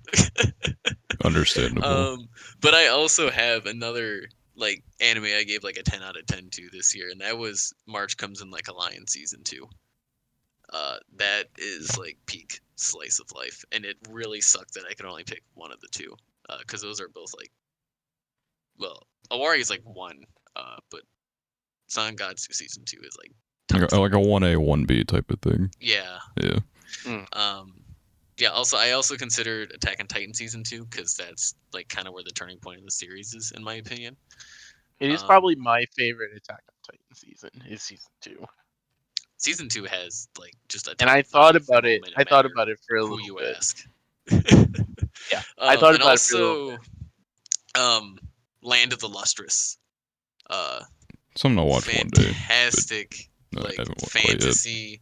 understandable. But I also have another like anime I gave like a 10 out of 10 to this year, and that was March Comes in Like a Lion season 2. That is like peak slice of life, and it really sucked that I could only pick one of the two, because those are both like, well, Owari is like one, but Sangatsu season 2 is like like a 1A 1B type of thing. Yeah. Yeah, also I also considered Attack on Titan season 2, because that's like kind of where the turning point of the series is, in my opinion. It is probably my favorite Attack on Titan season. Is season 2. Season 2 has like just a. And I thought about it. I thought about it for a little bit. Who you ask? Yeah, I thought about also, it for a little bit. Land of the Lustrous. Something to watch one day. Fantastic, like fantasy.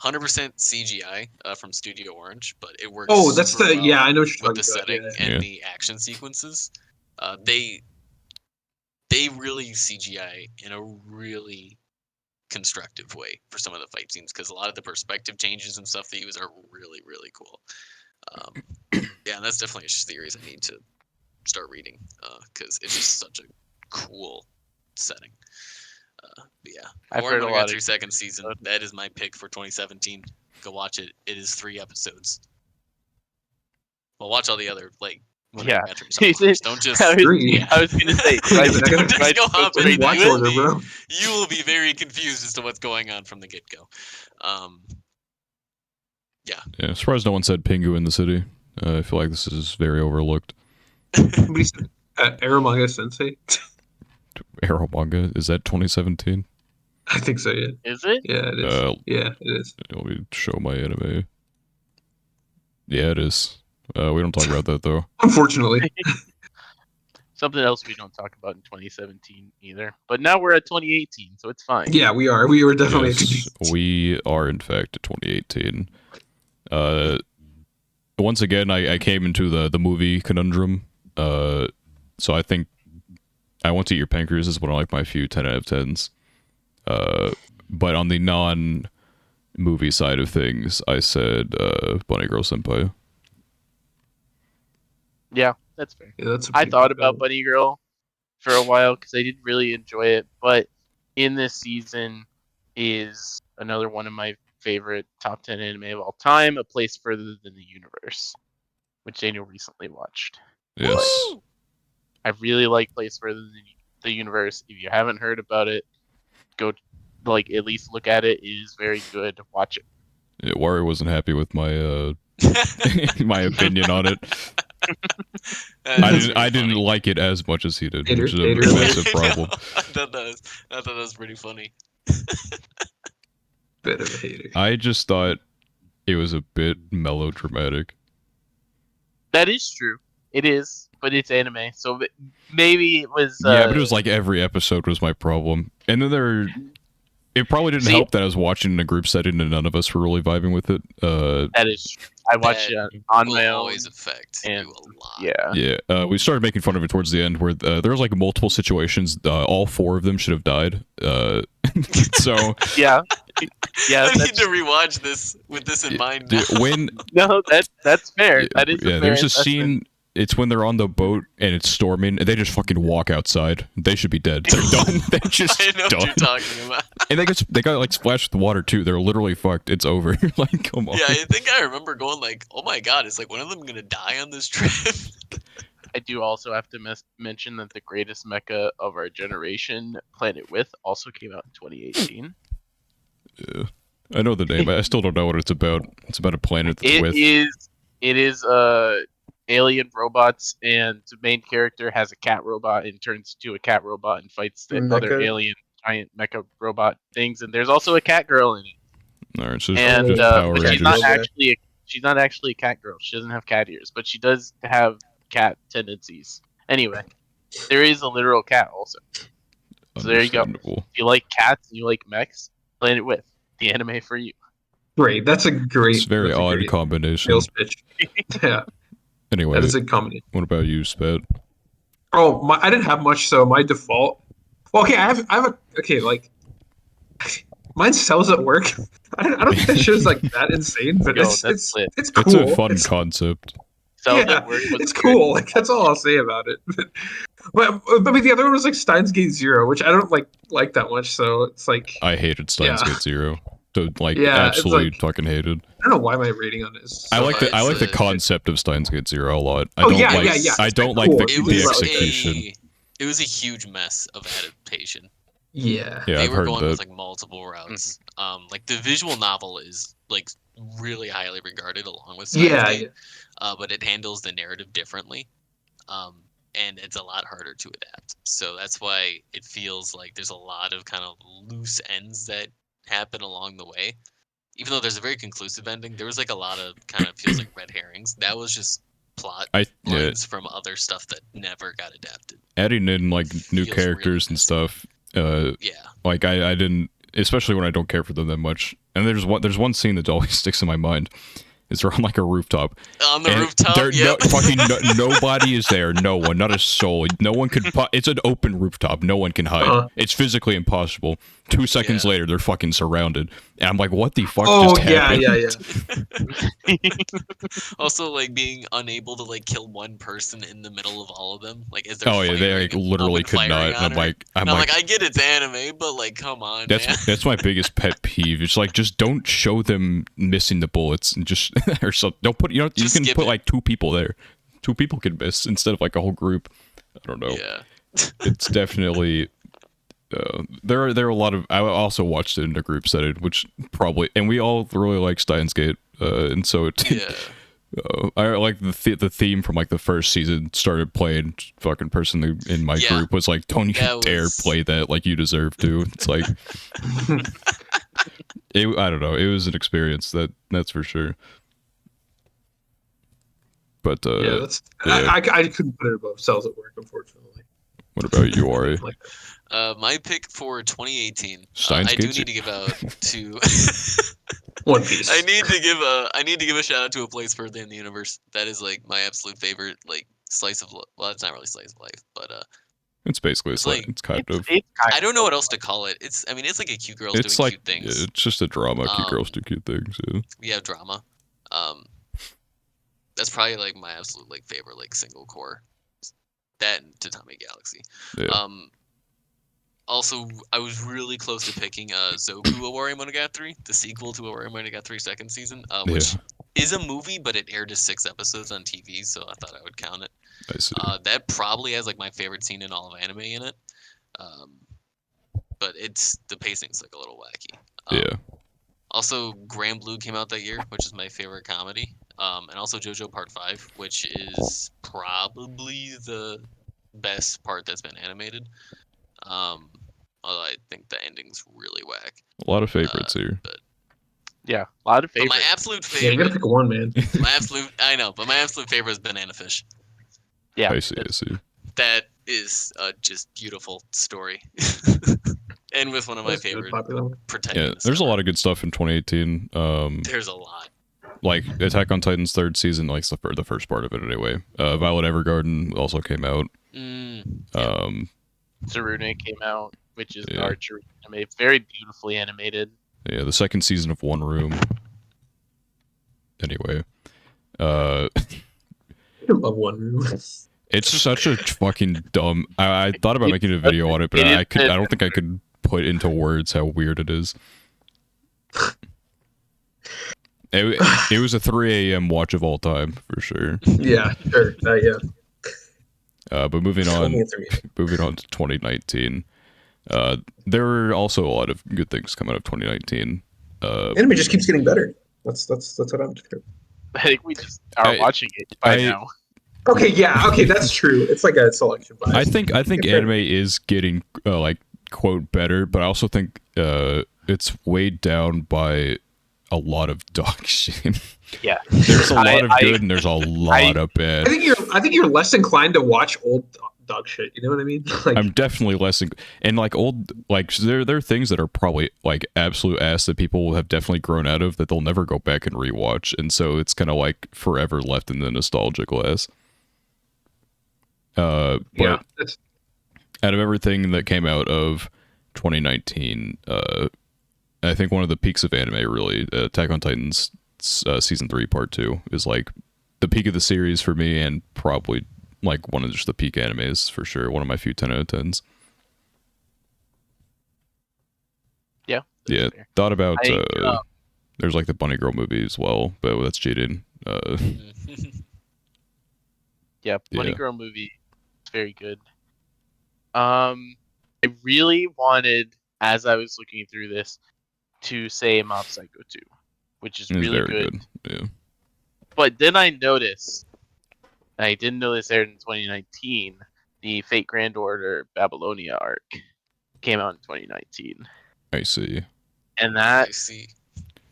100% CGI from Studio Orange, but it works. Oh, that's the well I know what you're with the talking about. setting and the action sequences. They really CGI in a really constructive way for some of the fight scenes, because a lot of the perspective changes and stuff they use are really, really cool. Yeah, and that's definitely a series I need to start reading, because it's just such a cool setting. Yeah, I've Warii heard a lot Monogatari of second season. That is my pick for 2017. Go watch it. It is 3 episodes. Well, watch all the other Yeah. Monogatari songs. Don't just. I Three. was gonna say, Don't just go hop In right watch there. order, bro. You will be very confused as to what's going on from the get go. Yeah, surprised no one said Pingu in the City. I feel like this is very overlooked. Somebody said Aramanga Sensei. Arrow manga, is that 2017? I think so, yeah. is it? Yeah, it is. Yeah, it is. Let me show my anime. Yeah, it is. We don't talk about that though. Unfortunately. Something else we don't talk about in 2017 either. But now we're at 2018, so it's fine. Yeah, we are. We were definitely. Yes, we are in fact at 2018. Once again, I came into the movie conundrum. So I think I Want to Eat Your Pancreas is one of like my few 10 out of 10s. But on the non-movie side of things, I said Bunny Girl Senpai. Yeah, that's fair. Yeah, I thought about Bunny Girl for a while because I didn't really enjoy it, but in this season is another one of my favorite top 10 anime of all time, A Place Further Than the Universe, which Daniel recently watched. Yes. Woo! I really like Place Further Than the Universe. If you haven't heard about it, go at least look at it. It is very good. Watch it. Yeah, Warii wasn't happy with my my opinion on it. I didn't like it as much as he did, which is a massive problem. I thought that was pretty funny. Bit of a hater. I just thought it was a bit melodramatic. That is true. It is, but it's anime, so maybe it was. Yeah, but it was like every episode was my problem, and then it probably didn't help that I was watching in a group setting and none of us were really vibing with it. That is true. I watched it on my own. Always affect you a lot. Yeah. Yeah. We started making fun of it towards the end, where there was like multiple situations. All 4 of them should have died. So yeah. I need to rewatch this with this in mind. Now. That's fair. That is. Yeah, there's a scene. It's when they're on the boat and it's storming, and they just fucking walk outside. They should be dead. They're done. They're just I know done. what you're talking about. And they got like splashed with water too. They're literally fucked. It's over. Like, come on. Yeah, I think I remember going like, "Oh my god, is like one of them gonna die on this trip?" I do also have to mention that the greatest mecha of our generation, Planet With, also came out in 2018. Yeah, I know the name. I still don't know what it's about. It's about a planet that's with. It is alien robots, and the main character has a cat robot and turns into a cat robot and fights the other alien giant mecha robot things. And there's also a cat girl in it. All right, so And just Power but she's Rangers. not actually a cat girl. She doesn't have cat ears, but she does have cat tendencies. Anyway, there is a literal cat also. So there you go. If you like cats and you like mechs, Planet With, the anime for you. Great. That's a great. It's a very odd combination. Sales pitch. Yeah. Anyway, that is a combination. What about you, Spat? Oh, I didn't have much, so my default. Well, okay, I have a like. Mine sells at work. I don't think that show's like that insane, but it's cool. It's a fun concept. It's cool. Like that's all I'll say about it. But I mean, the other one was like Steins Gate Zero, which I don't like that much. So it's like I hated Steins Gate Zero. Absolutely fucking hated. I don't know why my rating on it is. I like the concept of Steins Gate Zero a lot. I don't like the execution. It was a huge mess of adaptation. Yeah, they were going with like multiple routes. Like the visual novel is like really highly regarded along with Steins Gate, but it handles the narrative differently, and it's a lot harder to adapt. So that's why it feels like there's a lot of kind of loose ends that happen along the way. Even though there's a very conclusive ending, there was like a lot of kind of feels like red herrings. That was just plot lines from other stuff that never got adapted. Adding in like new characters and stuff. Like I didn't, especially when I don't care for them that much. And there's one scene that always sticks in my mind. Is they're on like a rooftop. On the rooftop, nobody is there. No one, not a soul. No one could. It's an open rooftop. No one can hide. It's physically impossible. 2 seconds later, they're fucking surrounded. And I'm like, what the fuck just happened? Yeah. Also, like, being unable to, like, kill one person in the middle of all of them. Like, as Oh, yeah, they like, literally could not. And I'm like, I get it's anime, but, like, come on, man. That's my biggest pet peeve. It's like, just don't show them missing the bullets and just, or something. Don't put, you can put, like, 2 people there. 2 people can miss instead of, like, a whole group. I don't know. Yeah. It's definitely... there are a lot of. I also watched it in a group setting, which probably, and we all really like Steins Gate, and so it. I like the theme from like the first season started playing. Fucking person in my group was like, "Don't you dare play that! Like you deserve to." It's like, I don't know. It was an experience that's for sure. But I couldn't put it above Cells at Work, unfortunately. What about you, Warii? My pick for 2018. I do need to give out to One Piece. I need to give a shout out to A Place Further in the Universe. That is like my absolute favorite like slice of well, it's not really slice of life, but it's basically it's kind of. I don't know what else to call it. It's like a cute girls doing cute things. It's just a drama. Cute girls do cute things. Yeah. Yeah, drama. That's probably like my absolute like favorite like single core. That and Tatami Galaxy. Yeah. Also, I was really close to picking Zoku Awari Monogatari, the sequel to Awari Monogatari second season, which is a movie, but it aired as 6 episodes on TV, so I thought I would count it. I see. That probably has like my favorite scene in all of anime in it, but the pacing's like a little wacky. Yeah. Also, Grand Blue came out that year, which is my favorite comedy, and also JoJo Part 5, which is probably the best part that's been animated. Although I think the ending's really whack. A lot of favorites here. But yeah, a lot of favorites. But my absolute favorite. Yeah, you gotta pick one, man. I know, but my absolute favorite is Banana Fish. Yeah, I see. That is a just beautiful story, and with one of my favorite protagonists. Yeah, there's a lot of good stuff in 2018. There's a lot. Like Attack on Titan's 3rd season, like the first part of it anyway. Violet Evergarden also came out. Tsurune came out, which is an archery anime, very beautifully animated. Yeah, the 2nd season of One Room. Anyway, I love One Room. It's such a fucking dumb. I thought about making a video on it, but I don't think I could put into words how weird it is. It was a 3 a.m. watch of all time for sure. Yeah, sure. Yeah. But moving on to 2019. There were also a lot of good things coming out of 2019. Anime just keeps getting better. That's what I'm doing. I think we just are watching it by now. Okay, yeah, okay, that's true. It's like a selection bias. I think anime is getting like quote better, but I also think it's weighed down by a lot of dog shit. Yeah, there's a lot of good and there's a lot of bad. I think you're less inclined to watch old dog shit. You know what I mean? Like, I'm definitely less and like old like there are things that are probably like absolute ass that people have definitely grown out of that they'll never go back and rewatch, and so it's kind of like forever left in the nostalgia glass. But out of everything that came out of 2019, I think one of the peaks of anime really, Attack on Titan's season 3 part 2 is like the peak of the series for me, and probably like one of just the peak animes for sure. One of my few 10 out of 10s. Yeah. Thought about there's like the Bunny Girl movie as well, but that's cheating. Yeah, Bunny Girl movie is very good. I really wanted, as I was looking through this, to say Mob Psycho 2, which is really good. Yeah. But then I noticed, I didn't know this aired in 2019, the Fate Grand Order Babylonia arc came out in 2019. I see. And that,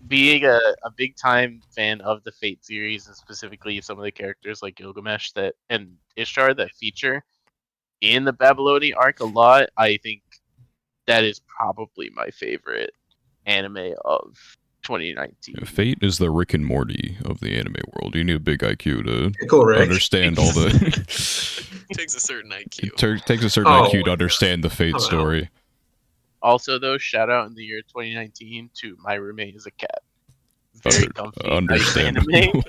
being a big time fan of the Fate series, and specifically some of the characters like Gilgamesh and Ishtar that feature in the Babylonia arc a lot, I think that is probably my favorite anime of 2019. Fate is the Rick and Morty of the anime world. You need a big IQ to cool, understand all the... It takes a certain IQ. It takes a certain IQ to understand the Fate story. Also, though, shout out in the year 2019 to My Roommate is a Cat. Very comfy, nice anime.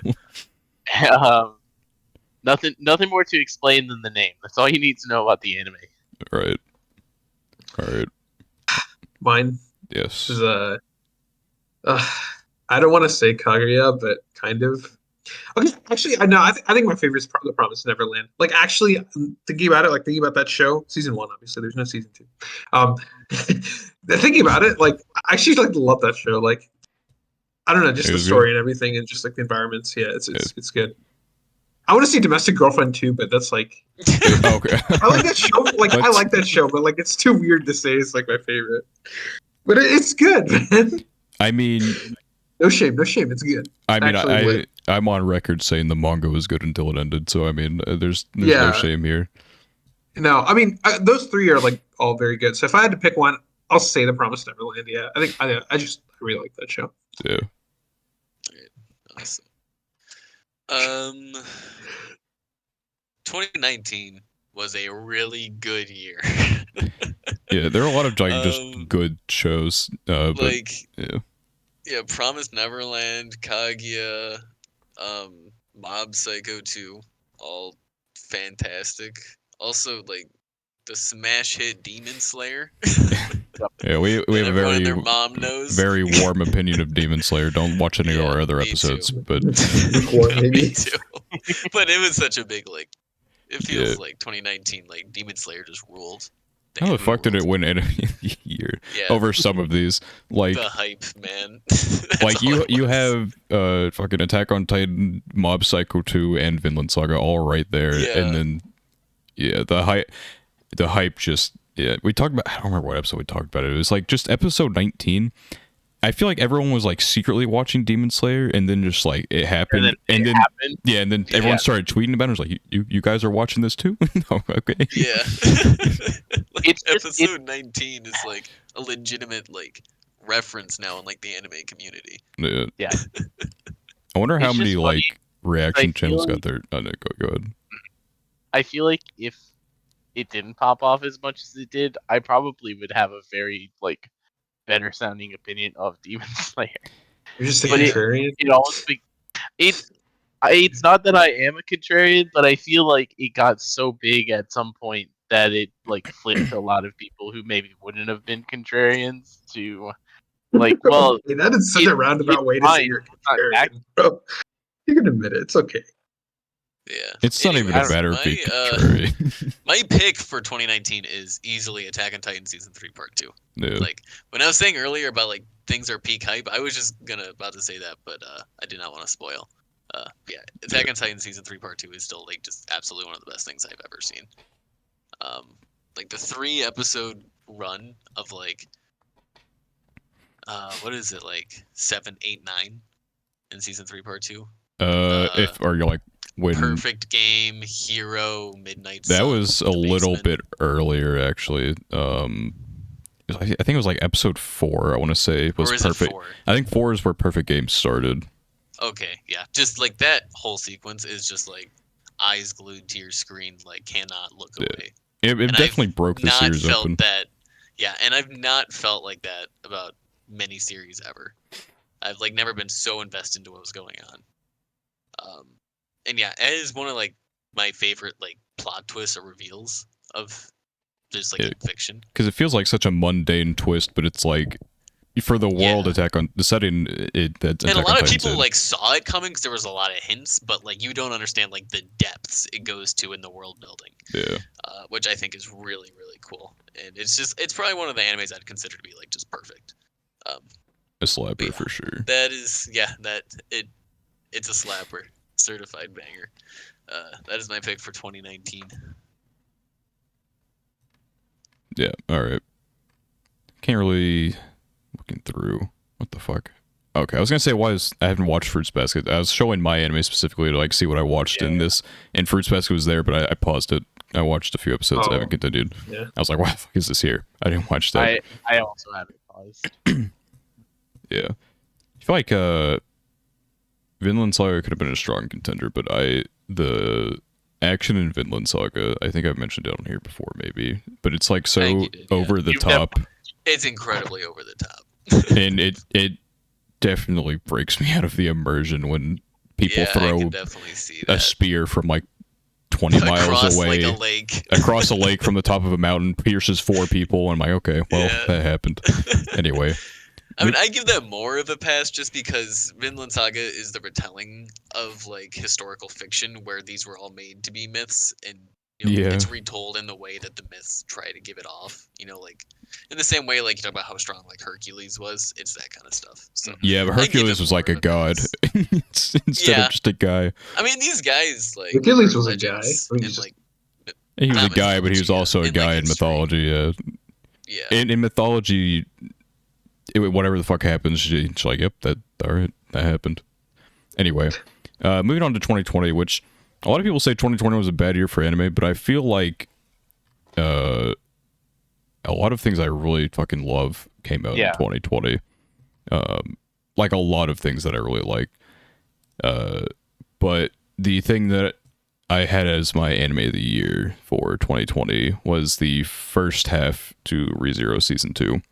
Nothing more to explain than the name. That's all you need to know about the anime. Right. All right. Mine. Yes. Is I don't want to say Kaguya, but kind of. Okay, actually, I know. I think my favorite is The Promised Neverland. Like, actually, thinking about it, like thinking about that show, season 1, obviously, there's no season 2. Thinking about it, like, I actually like love that show. Like, I don't know, just the story and everything, and just like the environments. Yeah, it's good. I want to see Domestic Girlfriend too, but that's like okay. I like that show. Like I like that show, but like it's too weird to say it's like my favorite. But it's good, man. I mean, no shame. It's good. I mean, I'm on record saying the manga was good until it ended. So I mean, there's no shame here. No, I mean those three are like all very good. So if I had to pick one, I'll say The Promised Neverland. Yeah, I really like that show. Yeah. Awesome. 2019 was a really good year. Yeah, there are a lot of just good shows. Like, but, yeah, Promised Neverland, Kaguya, Mob Psycho 2, all fantastic. Also, like, the smash hit Demon Slayer. Yeah, we have a very their mom knows. very warm opinion of Demon Slayer. Don't watch any of our other episodes, too. but me too. But it was such a big like. It feels like 2019, like Demon Slayer just ruled. How the fuck did it win Anime of the Year over some of these? Like the hype, man. Like you have fucking Attack on Titan, Mob Psycho 2, and Vinland Saga all right there, and then the hype just we talked about. I don't remember what episode we talked about it. It was like just episode 19. I feel like everyone was like secretly watching Demon Slayer, and then just like it happened, and then everyone started tweeting about it. It was like, you guys are watching this too? No, okay. Yeah. Episode 19 is like a legitimate like reference now in like the anime community. Yeah. I wonder how many like reaction channels got there. Oh, no, go ahead. I feel like if it didn't pop off as much as it did, I probably would have a very like better sounding opinion of Demon Slayer. You're just a contrarian. It's not that I am a contrarian, but I feel like it got so big at some point that it like flipped a lot of people who maybe wouldn't have been contrarians to like. Well, that is such a roundabout way to say you're contrarian, bro. You can admit it. It's okay. Yeah, it's not even a matter of being contrary. My pick for 2019 is easily Attack on Titan Season 3 Part 2. Yeah. Like, when I was saying earlier about, like, things are peak hype, I was just about to say that, but I did not want to spoil. Yeah, Attack on Titan Season 3 Part 2 is still, like, just absolutely one of the best things I've ever seen. Like, the 3-episode run of, like, what is it, like, 7, 8, 9 in Season 3 Part 2? Or you're like, when Perfect Game, Hero, Midnight Sun. That Sun, was a little bit earlier, actually. I think it was like episode 4. I want to say was Perfect. I think 4 is where Perfect Game started. Okay, yeah, just like that whole sequence is just like eyes glued to your screen, like cannot look away. It definitely broke the series open. And I've not felt like that about many series ever. I've like never been so invested into what was going on. And yeah, it is one of like my favorite like plot twists or reveals of just like fiction. Because it feels like such a mundane twist, but it's like for the world Attack on the setting. And a lot of people like saw it coming because there was a lot of hints, but like you don't understand like the depths it goes to in the world building. Yeah. Which I think is really really cool, and it's probably one of the animes I'd consider to be like just perfect. A slapper for sure. That is it's a slapper. Certified banger. That is my pick for 2019. Yeah, alright. Can't really looking through. What the fuck? Okay, I was gonna say I haven't watched Fruits Basket. I was showing my anime specifically to like see what I watched in this, and Fruits Basket was there, but I paused it. I watched a few episodes. I haven't continued. Yeah. I was like, why the fuck is this here? I didn't watch that. I also haven't paused. Yeah. I feel like Vinland Saga could have been a strong contender, but the action in Vinland Saga, I think I've mentioned it on here before, maybe, but it's like so over the top. It's incredibly over the top. And it definitely breaks me out of the immersion when people throw a spear from like 20 miles away like a lake. across a lake from the top of a mountain, pierces 4 people, and I'm like, okay, well, that happened. Anyway. I mean, I give that more of a pass just because Vinland Saga is the retelling of like historical fiction where these were all made to be myths, and it's retold in the way that the myths try to give it off. Like in the same way, like you talk about how strong like Hercules was, it's that kind of stuff. So yeah, but Hercules was like a god instead of just a guy. I mean, these guys like Hercules was a guy. He was a guy, but he was also a guy in mythology. Yeah. In mythology, whatever the fuck happens, it's like, yep, all right, that happened. Anyway, moving on to 2020, which a lot of people say 2020 was a bad year for anime, but I feel like a lot of things I really fucking love came out in 2020. Like a lot of things that I really like. But the thing that I had as my anime of the year for 2020 was the first half to ReZero Season 2.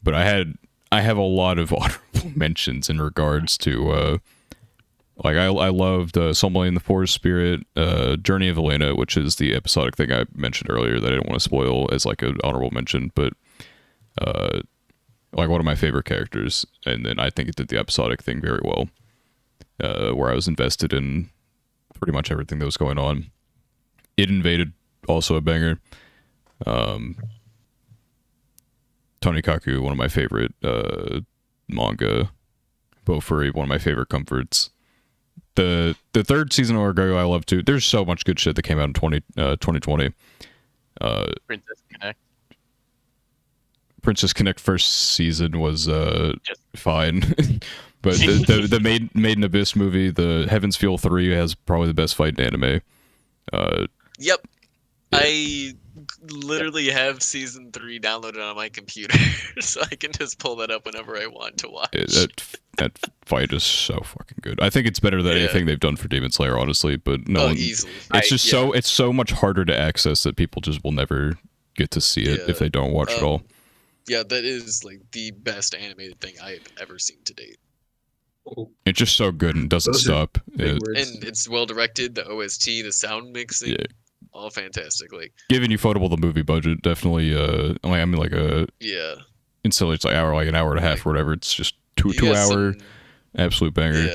But I have a lot of honorable mentions in regards to like I loved Somewhere in the Forest Spirit, Journey of Elena, which is the episodic thing I mentioned earlier that I didn't want to spoil as like an honorable mention, but like one of my favorite characters, and then I think it did the episodic thing very well, where I was invested in pretty much everything that was going on. It Invaded, also a banger. Tonikaku, one of my favorite manga. Warii, one of my favorite comforts. The third season of Orgeo I love too. There's so much good shit that came out in 2020. Princess Connect first season was fine. But the Made in Abyss movie, the Heaven's Feel 3 has probably the best fight in anime. Yep. Yeah. I literally have season 3 downloaded on my computer, so I can just pull that up whenever I want to watch. That fight is so fucking good. I think it's better than anything they've done for Demon Slayer, honestly. But easily. It's just it's so much harder to access that people just will never get to see it if they don't watch it all. Yeah, that is like the best animated thing I have ever seen to date. It's just so good and doesn't stop. And it's well directed. The OST, the sound mixing, all fantastic. Like giving you Ufotable the movie budget, definitely. I mean, like instead it's like an hour and a half or whatever. It's just two hour absolute banger.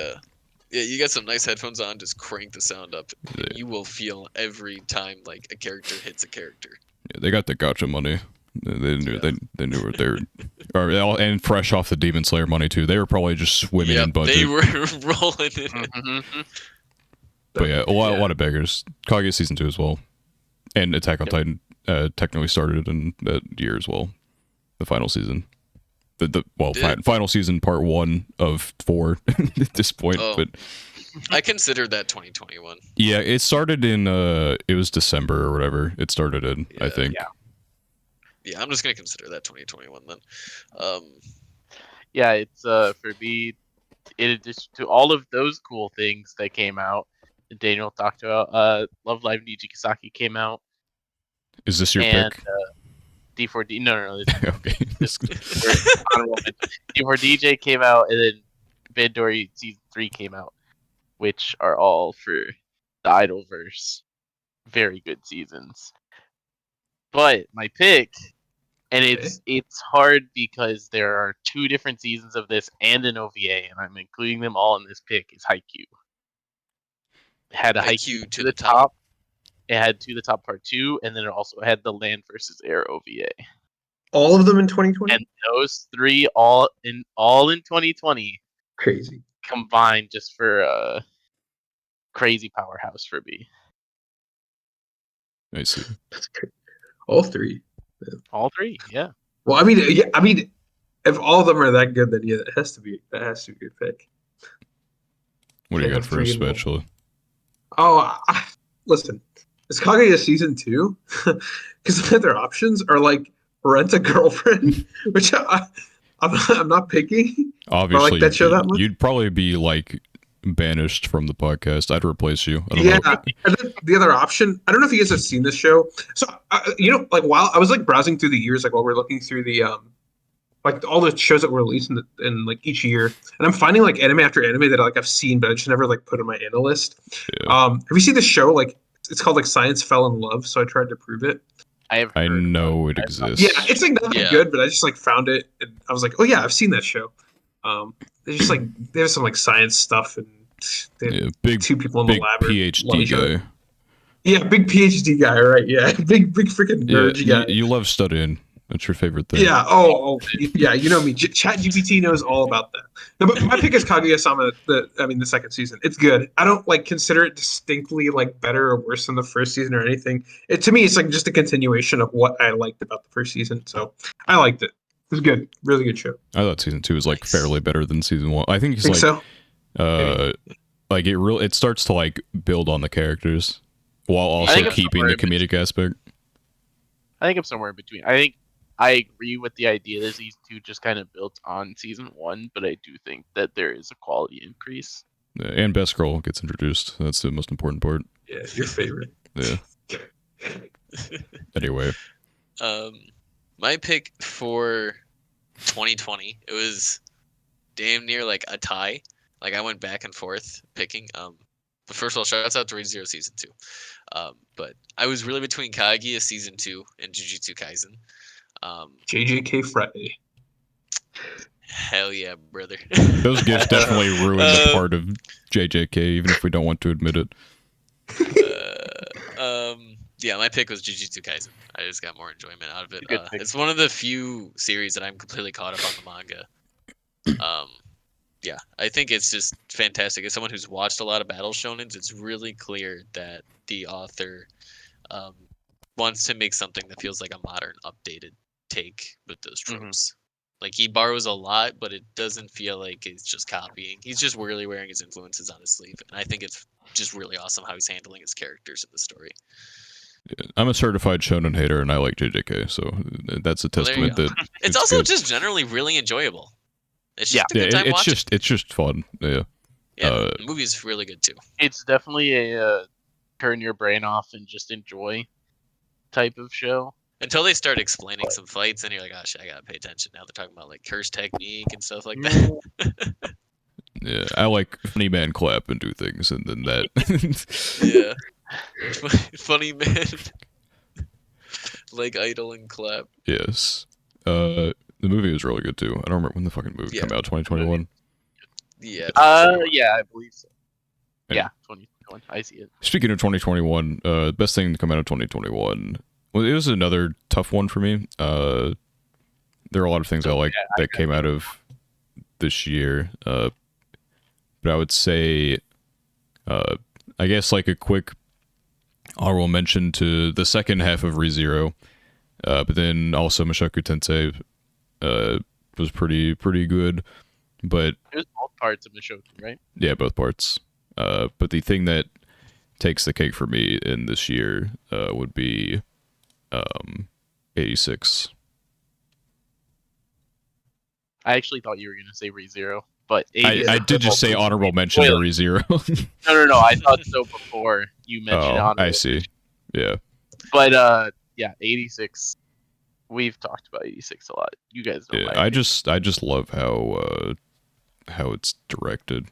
Yeah, you got some nice headphones on. Just crank the sound up. Yeah. You will feel every time like a character hits a character. Yeah, they got the gotcha money. They knew what they were, and fresh off the Demon Slayer money too. They were probably just swimming in budget. They were rolling in it. Mm-hmm. But yeah, a lot of beggars. Kage season 2 as well, and Attack on Titan technically started in that year as well. The final season, final season part 1 of 4 at this point. But I consider that 2021. Yeah, it started in it was December or whatever. It started in I think. Yeah, I'm just gonna consider that 2021 then. Yeah, it's for me. In addition to all of those cool things that came out, that Daniel talked about, Love Live Nijikisaki came out. Is this your pick? D4D. No. Okay. D4DJ came out, and then Bandori Season 3 came out, which are all for the Idolverse. Very good seasons. But my pick, and it's hard because there are 2 different seasons of this and an OVA, and I'm including them all in this pick, is Haikyuu. It had a Haikyuu to the top. It had To the Top Part 2, and then it also had the Land vs. Air OVA. All of them in 2020? And those 3 all in 2020. Crazy. Combined just for a crazy powerhouse for me. I see. That's crazy. All 3. Yeah. All 3, yeah. Well, I mean, if all of them are that good, then that has to be a good pick. What do you got for a special? Listen, is Kaguya season 2? Because the other options are like Rent a Girlfriend, which I'm not picking. Obviously, I like that show that much. You'd probably be like banished from the podcast. I'd replace you. I don't know. And then the other option, I don't know if you guys have seen this show. So, while I was like browsing through the years, like while we're looking through the like all the shows that were released in like each year, and I'm finding like anime after anime that like I've seen, but I just never like put on my analyst. Yeah. Have you seen the show? Like it's called like Science Fell in Love, so I tried to prove it. I know it exists. Yeah, it's like not that good, but I just like found it, and I was like, oh yeah, I've seen that show. They just like there's some like science stuff, and big two people in the lab PhD guy. Yeah, big PhD guy, right? Yeah, big freaking nerd guy. You love studying. That's your favorite thing. Yeah. Yeah. You know me. ChatGPT knows all about that. No, but my pick is Kaguya-sama. The second season. It's good. I don't like consider it distinctly like better or worse than the first season or anything. To me, it's like just a continuation of what I liked about the first season. So I liked it. It was good. Really good show. I thought season 2 was like fairly better than season 1. I think it's like so. Like it starts to like build on the characters while also keeping the comedic aspect. I think I'm somewhere in between. I think I agree with the idea that season 2 just kind of built on season 1, but I do think that there is a quality increase. And Best Girl gets introduced. That's the most important part. Yeah, your favorite. Yeah. Anyway. My pick for 2020, it was damn near like a tie. Like I went back and forth picking. But first of all, shouts out to ReZero season 2. But I was really between Kaguya season 2 and Jujutsu Kaisen. JJK Friday. Hell yeah, brother. Those gifts definitely ruin the part of JJK, even if we don't want to admit it. Yeah, my pick was Jujutsu Kaisen. I just got more enjoyment out of it. It's one of the few series that I'm completely caught up on the manga. Yeah, I think it's just fantastic. As someone who's watched a lot of battle shonens, it's really clear that the author wants to make something that feels like a modern, updated take with those tropes. Mm-hmm. Like he borrows a lot, but it doesn't feel like it's just copying. He's just really wearing his influences on his sleeve, and I think it's just really awesome how he's handling his characters in the story. Yeah, I'm a certified shonen hater, and I like JJK, so that's a testament that it's also good. Just generally really enjoyable. It's just a good time watching. It's just fun. Yeah. Yeah, the movie's really good too. It's definitely a turn your brain off and just enjoy type of show. Until they start explaining some fights, and you're like, oh shit, I gotta pay attention. Now they're talking about like curse technique and stuff like that. Yeah, I like funny man clap and do things, and then that. Yeah. Funny man. Like idle and clap. Yes. The movie was really good too. I don't remember when the fucking movie came out. 2021. Yeah. Yeah, I believe so. Yeah, 2021. I see it. Speaking of 2021, best thing to come out of 2021. Well, it was another tough one for me. There are a lot of things I like that came out of this year. But I would say, I guess like a quick honorable mention to the second half of ReZero. But then also Mushoku Tensei was pretty good. But it was both parts of Mushoku, right? Yeah, both parts. But the thing that takes the cake for me in this year would be 86. I actually thought you were going to say ReZero, but I did just say honorable mention to ReZero. No. I thought so before you mentioned honorable. I see. Yeah. But yeah, 86. We've talked about 86 a lot. You guys don't like it. I just love how it's directed.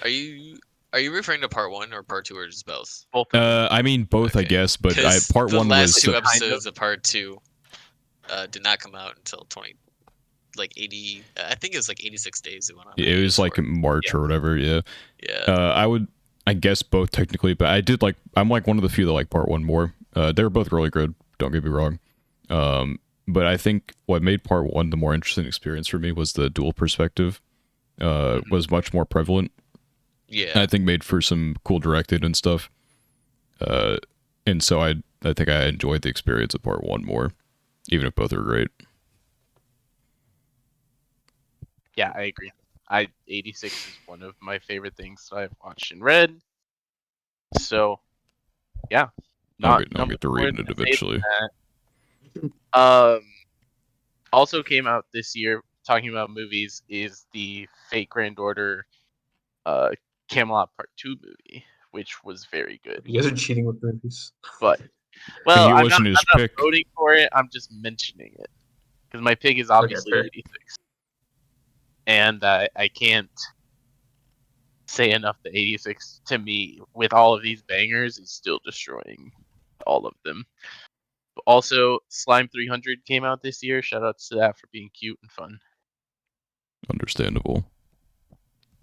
Are you referring to part 1 or part 2 or just both? Both. I mean both, okay. I guess, but part 1 was the last 2 episodes of part 2 did not come out until 80. I think it was like 86 days it went on. It was like March or whatever. Yeah. Yeah. I guess both technically, but I'm like one of the few that like part 1 more. They were both really good. Don't get me wrong. But I think what made part 1 the more interesting experience for me was the dual perspective. Was much more prevalent. Yeah. And I think made for some cool directed and stuff. And so I think I enjoyed the experience of part 1 more, even if both are great. Yeah, I agree. 86 is one of my favorite things I've watched and read. So, yeah. I'll get to reading it eventually. Also came out this year, talking about movies, is the Fate Grand Order Camelot Part 2 movie, which was very good. You guys are cheating with movies. But, well, I'm not voting for it. I'm just mentioning it. because my pick is obviously fair. 86, and I can't say enough that 86 to me, with all of these bangers, is still destroying all of them. But also, Slime 300 came out this year. Shoutouts to that for being cute and fun. Understandable.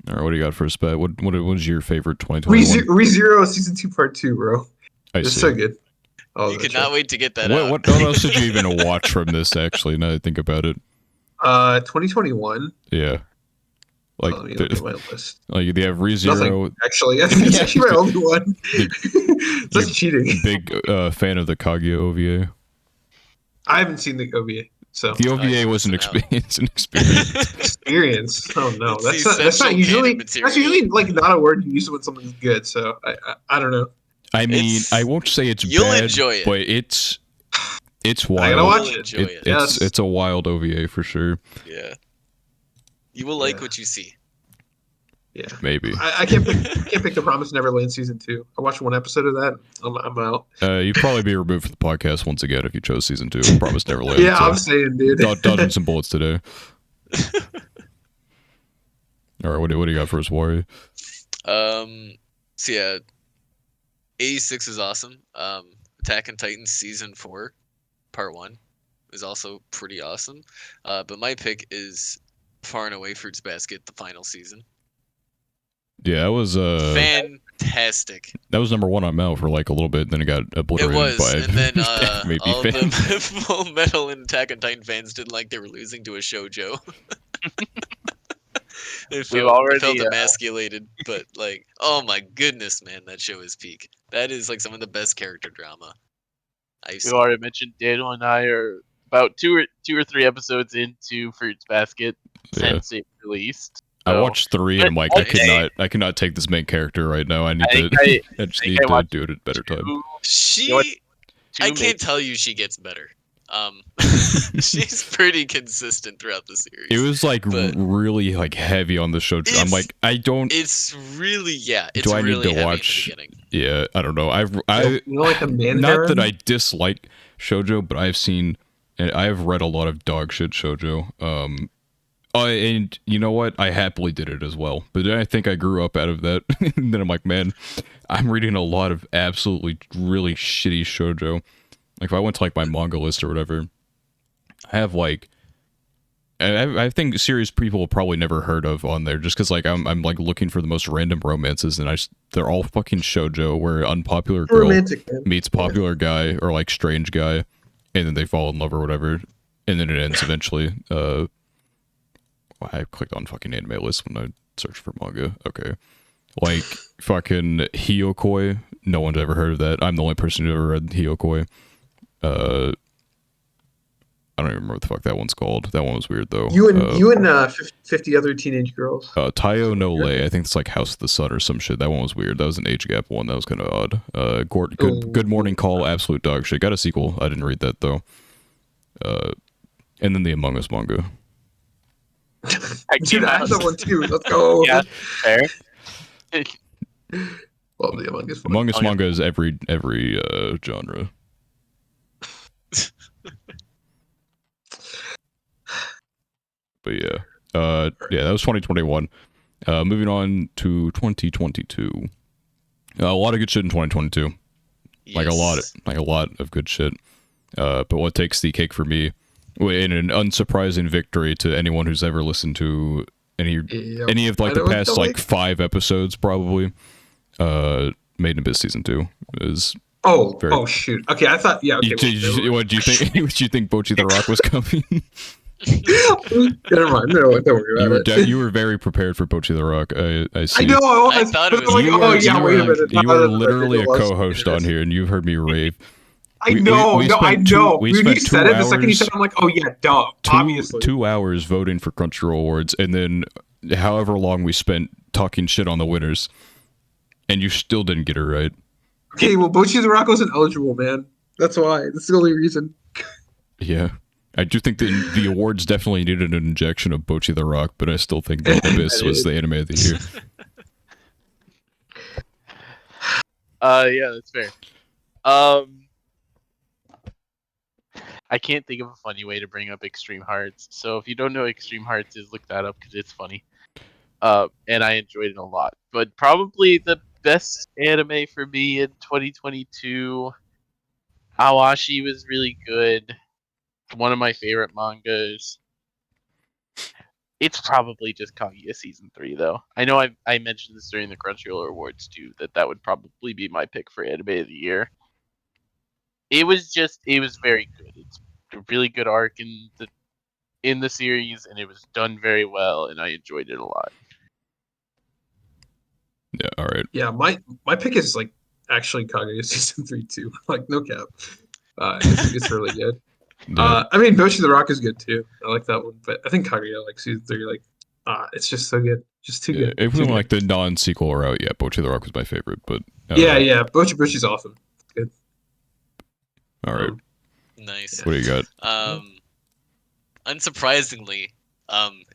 All right, what do you got for a bet? What was your favorite 2021? ReZero Season 2 Part 2, bro. It's so good. Oh, you could not wait to get that out. What else did you even watch from this, actually, now that I think about it? 2021? Yeah. Like, let me look at my list. Like, they have ReZero. Nothing, actually. I think it's actually my only one. That's cheating. Big fan of the Kaguya OVA. I haven't seen the OVA. So the OVA was an experience. Experience. Oh no, that's not usually. That's usually like not a word you use when something's good. So I don't know. I mean, I won't say it's you'll bad, enjoy it. But it's wild. I gotta watch it. It's a wild OVA for sure. Yeah, you will like what you see. Yeah, maybe. I can't pick the Promised Neverland season 2. I watched one episode of that. I'm out. You'd probably be removed from the podcast once again if you chose season 2 of Promised Neverland. Yeah, so I'm saying, dude. Dodging some bullets today. All right, what do you got for us, Warii? So yeah, 86 is awesome. Attack on Titan season 4, part 1 is also pretty awesome. But my pick is far and away Fruits Basket, the final season. Yeah, that was fantastic. That was number 1 on Mel for like a little bit, then it got obliterated by and then all the Full Metal and Attack on Titan fans didn't like they were losing to a shoujo. It felt emasculated, but like, oh my goodness, man, that show is peak. That is like some of the best character drama I've seen. We already mentioned Daniel and I are about two or three episodes into Fruits Basket since it released. So, I watched 3 and I'm like, I cannot take this main character right now. I just need to do it at a better time. I can't tell you she gets better. She's pretty consistent throughout the series. It was like really like heavy on the show. I'm like, I don't. It's really It's do I really need to watch? In the beginning. Yeah, I don't know. like a man not that I dislike shoujo, but I've read a lot of dog shit shoujo. And you know what? I happily did it as well. But then I think I grew up out of that. And then I'm like, man, I'm reading a lot of absolutely really shitty shoujo. Like, if I went to, like, my manga list or whatever, I have, like... I think series people have probably never heard of on there, just because, like, I'm like, looking for the most random romances, and they're all fucking shoujo, where unpopular girl meets popular guy, or, like, strange guy, and then they fall in love or whatever, and then it ends eventually. I clicked on fucking anime list when I searched for manga. Okay. Like, fucking Hyokoi. No one's ever heard of that. I'm the only person who ever read Hyokoi. I don't even remember what the fuck that one's called. That one was weird, though. You and 50 other teenage girls. Taiyo no Lei. I think it's like House of the Sun or some shit. That one was weird. That was an age gap one. That was kind of odd. Good Morning Call. Absolute dog shit. Got a sequel. I didn't read that, though. And then the Among Us manga. Dude, I have that one too. Let's go. Yeah, fair. Well, the Among Us manga is every genre. But yeah, that was 2021. Moving on to 2022. A lot of good shit in 2022. Yes. Like a lot of good shit. But what takes the cake for me, in an unsurprising victory to anyone who's ever listened to any of like the past like 5 episodes, probably, Made in Abyss season 2 is. Oh shoot! Okay, I thought Okay, what do you think? What you think? Bocchi the Rock was coming? Never mind. No, don't worry about it. You were very prepared for Bocchi the Rock. I see. I know. I thought it was. Like, wait a minute. You are literally a co-host on here, and you've heard me rave. I know. I know. When you said it, the second you said it, I'm like, oh yeah, duh. Obviously. 2 hours voting for Crunchyroll Awards, and then however long we spent talking shit on the winners, and you still didn't get it right. Okay, well, Bocchi the Rock wasn't eligible, man. That's why. That's the only reason. Yeah. I do think that the awards definitely needed an injection of Bocchi the Rock, but I still think that Abyss was the anime of the year. Yeah, that's fair. I can't think of a funny way to bring up Extreme Hearts. So if you don't know what Extreme Hearts is, look that up because it's funny. And I enjoyed it a lot. But probably the best anime for me in 2022, Awashi was really good. One of my favorite mangas. It's probably just Kaguya Season 3, though. I know I mentioned this during the Crunchyroll Awards, too, that would probably be my pick for Anime of the Year. It was very good. It's a really good arc in the series, and it was done very well, and I enjoyed it a lot. Yeah, all right. Yeah, my pick is like actually Kaguya Season 3 too. Like no cap. It's really good. Yeah. I mean Bocchi the Rock is good too. I like that one, but I think Kaguya like Season 3 like it's just so good. Just too good. If we Too want good. like the non-sequel route, yeah, Bocchi the Rock was my favorite, but Yeah, Bocchi's awesome. Good. All right. Nice. What do you got? Unsurprisingly,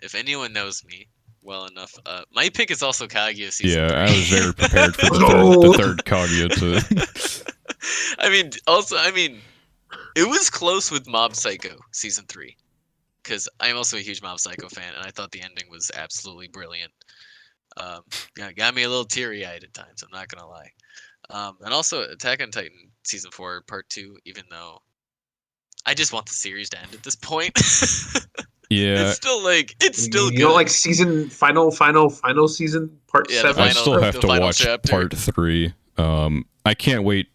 if anyone knows me well enough, my pick is also Kaguya Season 3. I was very prepared for the third Kaguya to. I mean, it was close with Mob Psycho Season 3, because I'm also a huge Mob Psycho fan, and I thought the ending was absolutely brilliant. Yeah, got me a little teary-eyed at times, I'm not gonna lie. And also Attack on Titan Season 4 Part 2, even though I just want the series to end at this point. Yeah, it's still good. You know, like final season part 7. I still have to watch chapter. Part 3. I can't wait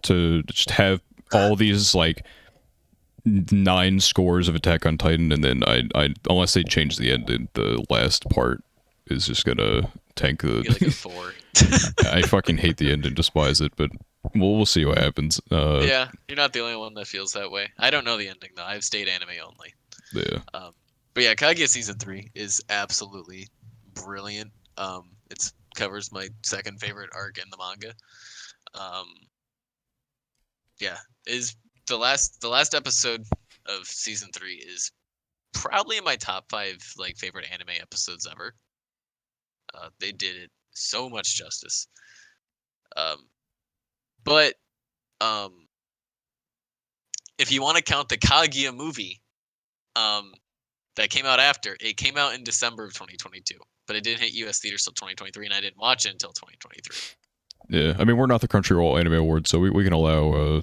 to just have all these like 9 scores of Attack on Titan, and then I unless they change the end, the last part is just gonna tank the. Like a 4. I fucking hate the end and despise it, but we'll see what happens. Yeah, you're not the only one that feels that way. I don't know the ending though. I've stayed anime only. Yeah. But yeah, Kaguya Season 3 is absolutely brilliant. It covers my second favorite arc in the manga. Yeah, is the last episode of Season 3 is probably in my top 5 like favorite anime episodes ever. They did it so much justice. But if you want to count the Kaguya movie, that came out after, it came out in December of 2022, but it didn't hit U.S. theaters till 2023, and I didn't watch it until 2023. Yeah, I mean we're not the Crunchyroll Anime Awards, so we can allow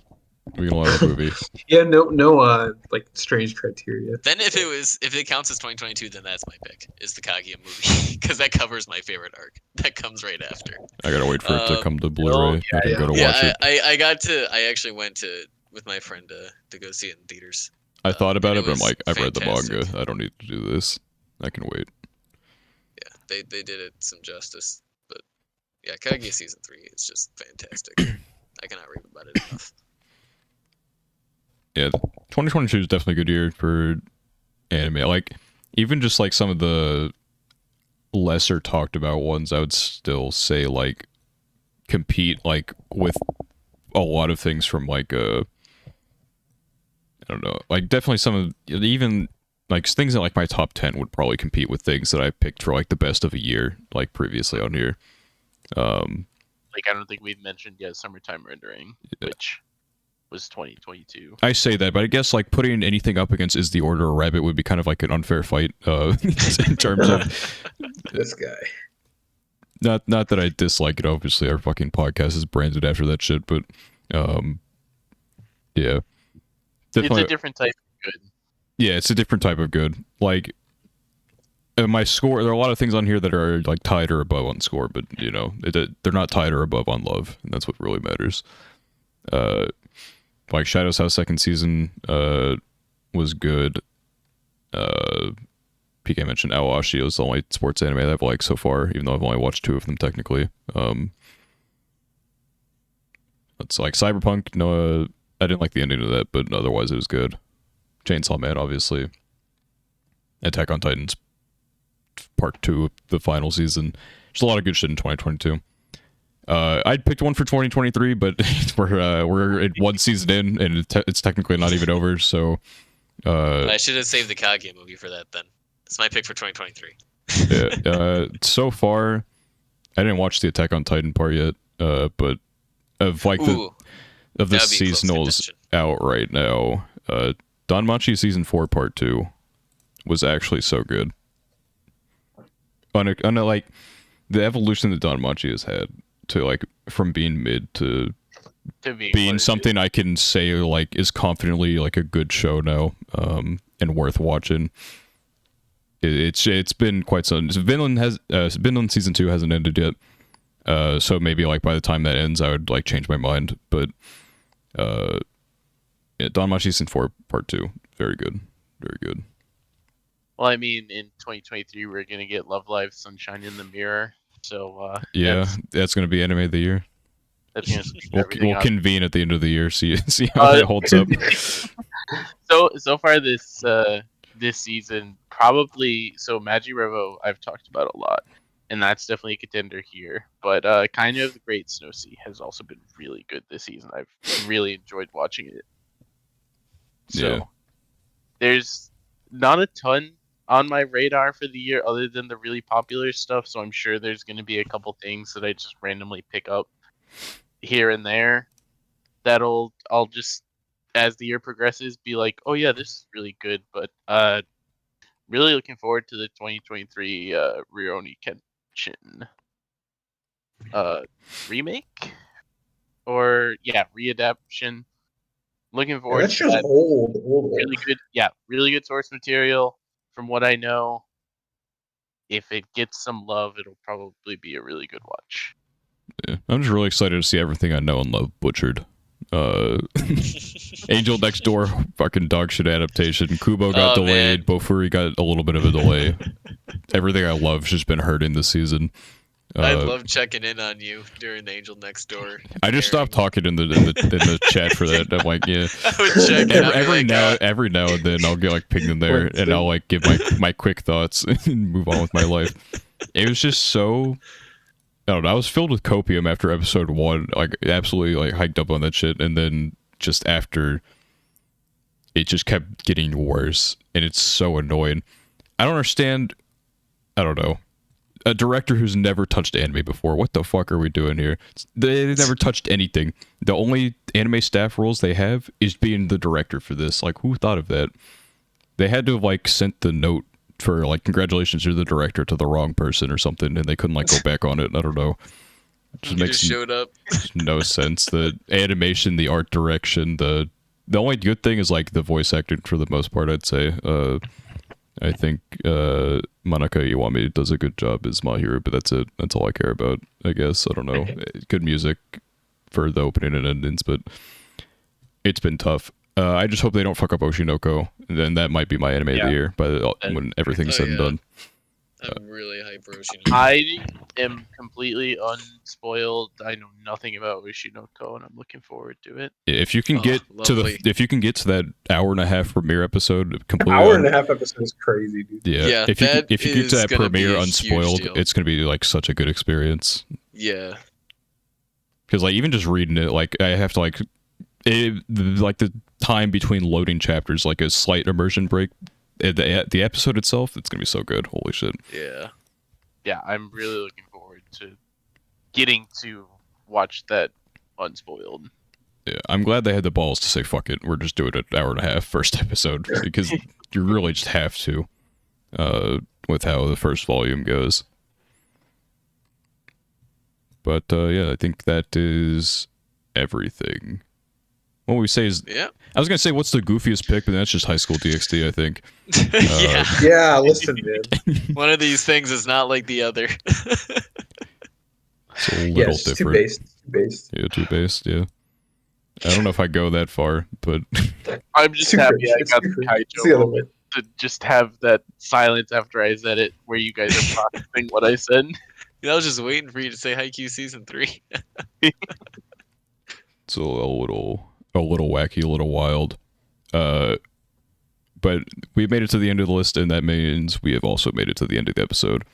that movie. Yeah, no, like strange criteria. Then if it counts as 2022, then that's my pick, is the Kaguya movie, because that covers my favorite arc. That comes right after. I gotta wait for it to come to Blu-ray. I can go to watch it. I actually went with my friend to go see it in theaters. I thought about it, but I'm like, I've read the fantastic. manga. I don't need to do this. I can wait. Yeah, they did it some justice. But yeah, Kaguya Season 3 is just fantastic. I cannot read about it enough. Yeah, 2022 is definitely a good year for anime. Like, even just like some of the lesser talked about ones, I would still say like compete like with a lot of things from like I don't know, like definitely some of even like things in like my top 10 would probably compete with things that I picked for like the best of a year, like previously on here. Like I don't think we've mentioned yet Summertime Rendering, which was 2022. I say that, but I guess like putting anything up against Is the Order a Rabbit would be kind of like an unfair fight in terms of this guy. Not that I dislike it. Obviously, our fucking podcast is branded after that shit, but yeah. Definitely, it's a different type of good. Yeah, it's a different type of good. Like my score, there are a lot of things on here that are like tied or above on score, but you know, they're not tied or above on love, and that's what really matters. Like Shadow's House second season was good. PK mentioned Awashi was the only sports anime that I've liked so far, even though I've only watched 2 of them technically. It's like Cyberpunk. No, I didn't like the ending of that, but otherwise it was good. Chainsaw Man, obviously. Attack on Titan's part 2 of the final season. There's a lot of good shit in 2022. I'd picked one for 2023, but we're at 1 season in, and it's technically not even over. So I should have saved the Kaguya movie for that. Then it's my pick for 2023. Yeah. So far, I didn't watch the Attack on Titan part yet. But of like the seasonals, out right now, Danmachi Season 4 Part 2 was actually so good. Like, the evolution that Danmachi has had to, like, from being mid to being something I can say, like, is confidently, like, a good show now, and worth watching. It's been quite some. Vinland Season 2 hasn't ended yet, so maybe, like, by the time that ends, I would, like, change my mind, but, yeah, Danmachi Season 4 Part 2, very good. Very good. Well, I mean, in 2023, we're going to get Love Live Sunshine in the Mirror. So, yeah, that's going to be Anime of the Year. That's going to we'll convene at the end of the year, see how that holds up. So far this season, probably, so Majirevo I've talked about a lot, and that's definitely a contender here. But kind of the Great Snow Sea has also been really good this season. I've really enjoyed watching it. So, yeah. There's not a ton on my radar for the year other than the really popular stuff, so I'm sure there's going to be a couple things that I just randomly pick up here and there that'll, I'll just, as the year progresses, be like, oh yeah, this is really good. But really looking forward to the 2023 Rurouni Kenshin remake, or readaptation. Looking forward That's to just that. old. Really good, really good source material. From what I know, if it gets some love, it'll probably be a really good watch. Yeah, I'm just really excited to see everything I know and love butchered. Angel Next Door, fucking dog shit adaptation. Kubo got delayed. Bofuri got a little bit of a delay. Everything I love's just been hurting this season. I love checking in on you during the Angel Next Door. I just stopped talking in the chat for that. I'm like, yeah. I would check every now and then I'll get like pinged in there and I'll like give my quick thoughts and move on with my life. It was just so, I don't know, I was filled with copium after episode 1, like absolutely like hyped up on that shit, and then just after it just kept getting worse, and it's so annoying. I don't understand. I don't know. A director who's never touched anime before. What the fuck are we doing here? They never touched anything. The only anime staff roles they have is being the director for this. Like, who thought of that? They had to have, like, sent the note for, like, congratulations, you're the director to the wrong person or something, and they couldn't, like, go back on it. I don't know. It just showed up. No sense. The animation, the art direction, the only good thing is, like, the voice acting for the most part, I'd say. I think Manaka Iwami does a good job as Mahiru, but that's it. That's all I care about, I guess. I don't know. Good music for the opening and endings, but it's been tough. I just hope they don't fuck up Oshinoko, and then that might be my anime of the year when everything's said and done. I'm really hyped for Oshinoko. I am completely unspoiled. I know nothing about Oshinoko, and I'm looking forward to it. If you can get to that hour and a half premiere episode completely, hour and a half episode is crazy, dude. Yeah, if you get to that premiere unspoiled, it's gonna be like such a good experience. Yeah, because like even just reading it, like I have to like the time between loading chapters, like a slight immersion break. The episode itself, it's gonna be so good. Holy shit. Yeah, I'm really looking forward to getting to watch that unspoiled. Yeah, I'm glad they had the balls to say fuck it, we're just doing an hour and a half first episode, because you really just have to with how the first volume goes. But yeah, I think that is everything. What we say is, I was gonna say what's the goofiest pick, but that's just High School DxD, I think. Yeah, listen, man. One of these things is not like the other. It's a little different. Too based. Yeah, too based. Yeah. I don't know if I go that far, but I'm just happy I got the Kaijo to just have that silence after I said it, where you guys are processing what I said. I was just waiting for you to say Haikyuu Season 3. It's a little wacky, a little wild. But we made it to the end of the list, and that means we have also made it to the end of the episode.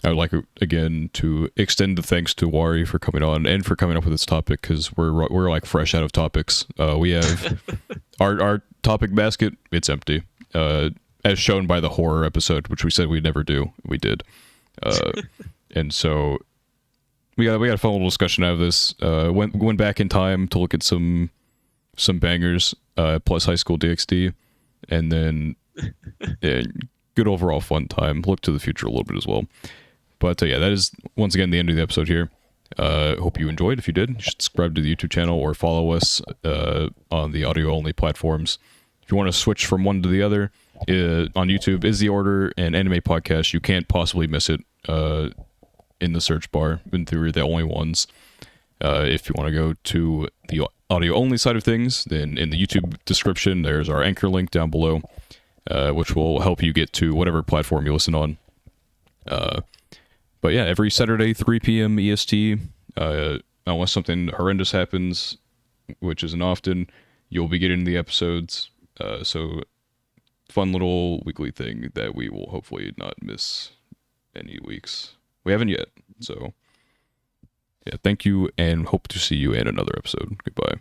I would like, again, to extend the thanks to Warii for coming on and for coming up with this topic, because we're like fresh out of topics. We have our topic basket, it's empty. As shown by the horror episode, which we said we'd never do. We did. And so we got a fun little discussion out of this. Went back in time to look at some bangers. plus High School DxD, and then yeah, good overall fun time. Look to the future a little bit as well. But yeah, that is once again the end of the episode here. Hope you enjoyed. If you did, you should subscribe to the YouTube channel or follow us on the audio only platforms. If you want to switch from one to the other, on YouTube is The Order and Anime Podcast. You can't possibly miss it in the search bar. In theory, the only ones. If you want to go to the audio only side of things, then in the YouTube description, there's our anchor link down below, which will help you get to whatever platform you listen on. But yeah, every Saturday, 3 p.m. EST, unless something horrendous happens, which isn't often, you'll be getting the episodes. So fun little weekly thing that we will hopefully not miss any weeks. We haven't yet, so yeah, thank you, and hope to see you in another episode. Goodbye.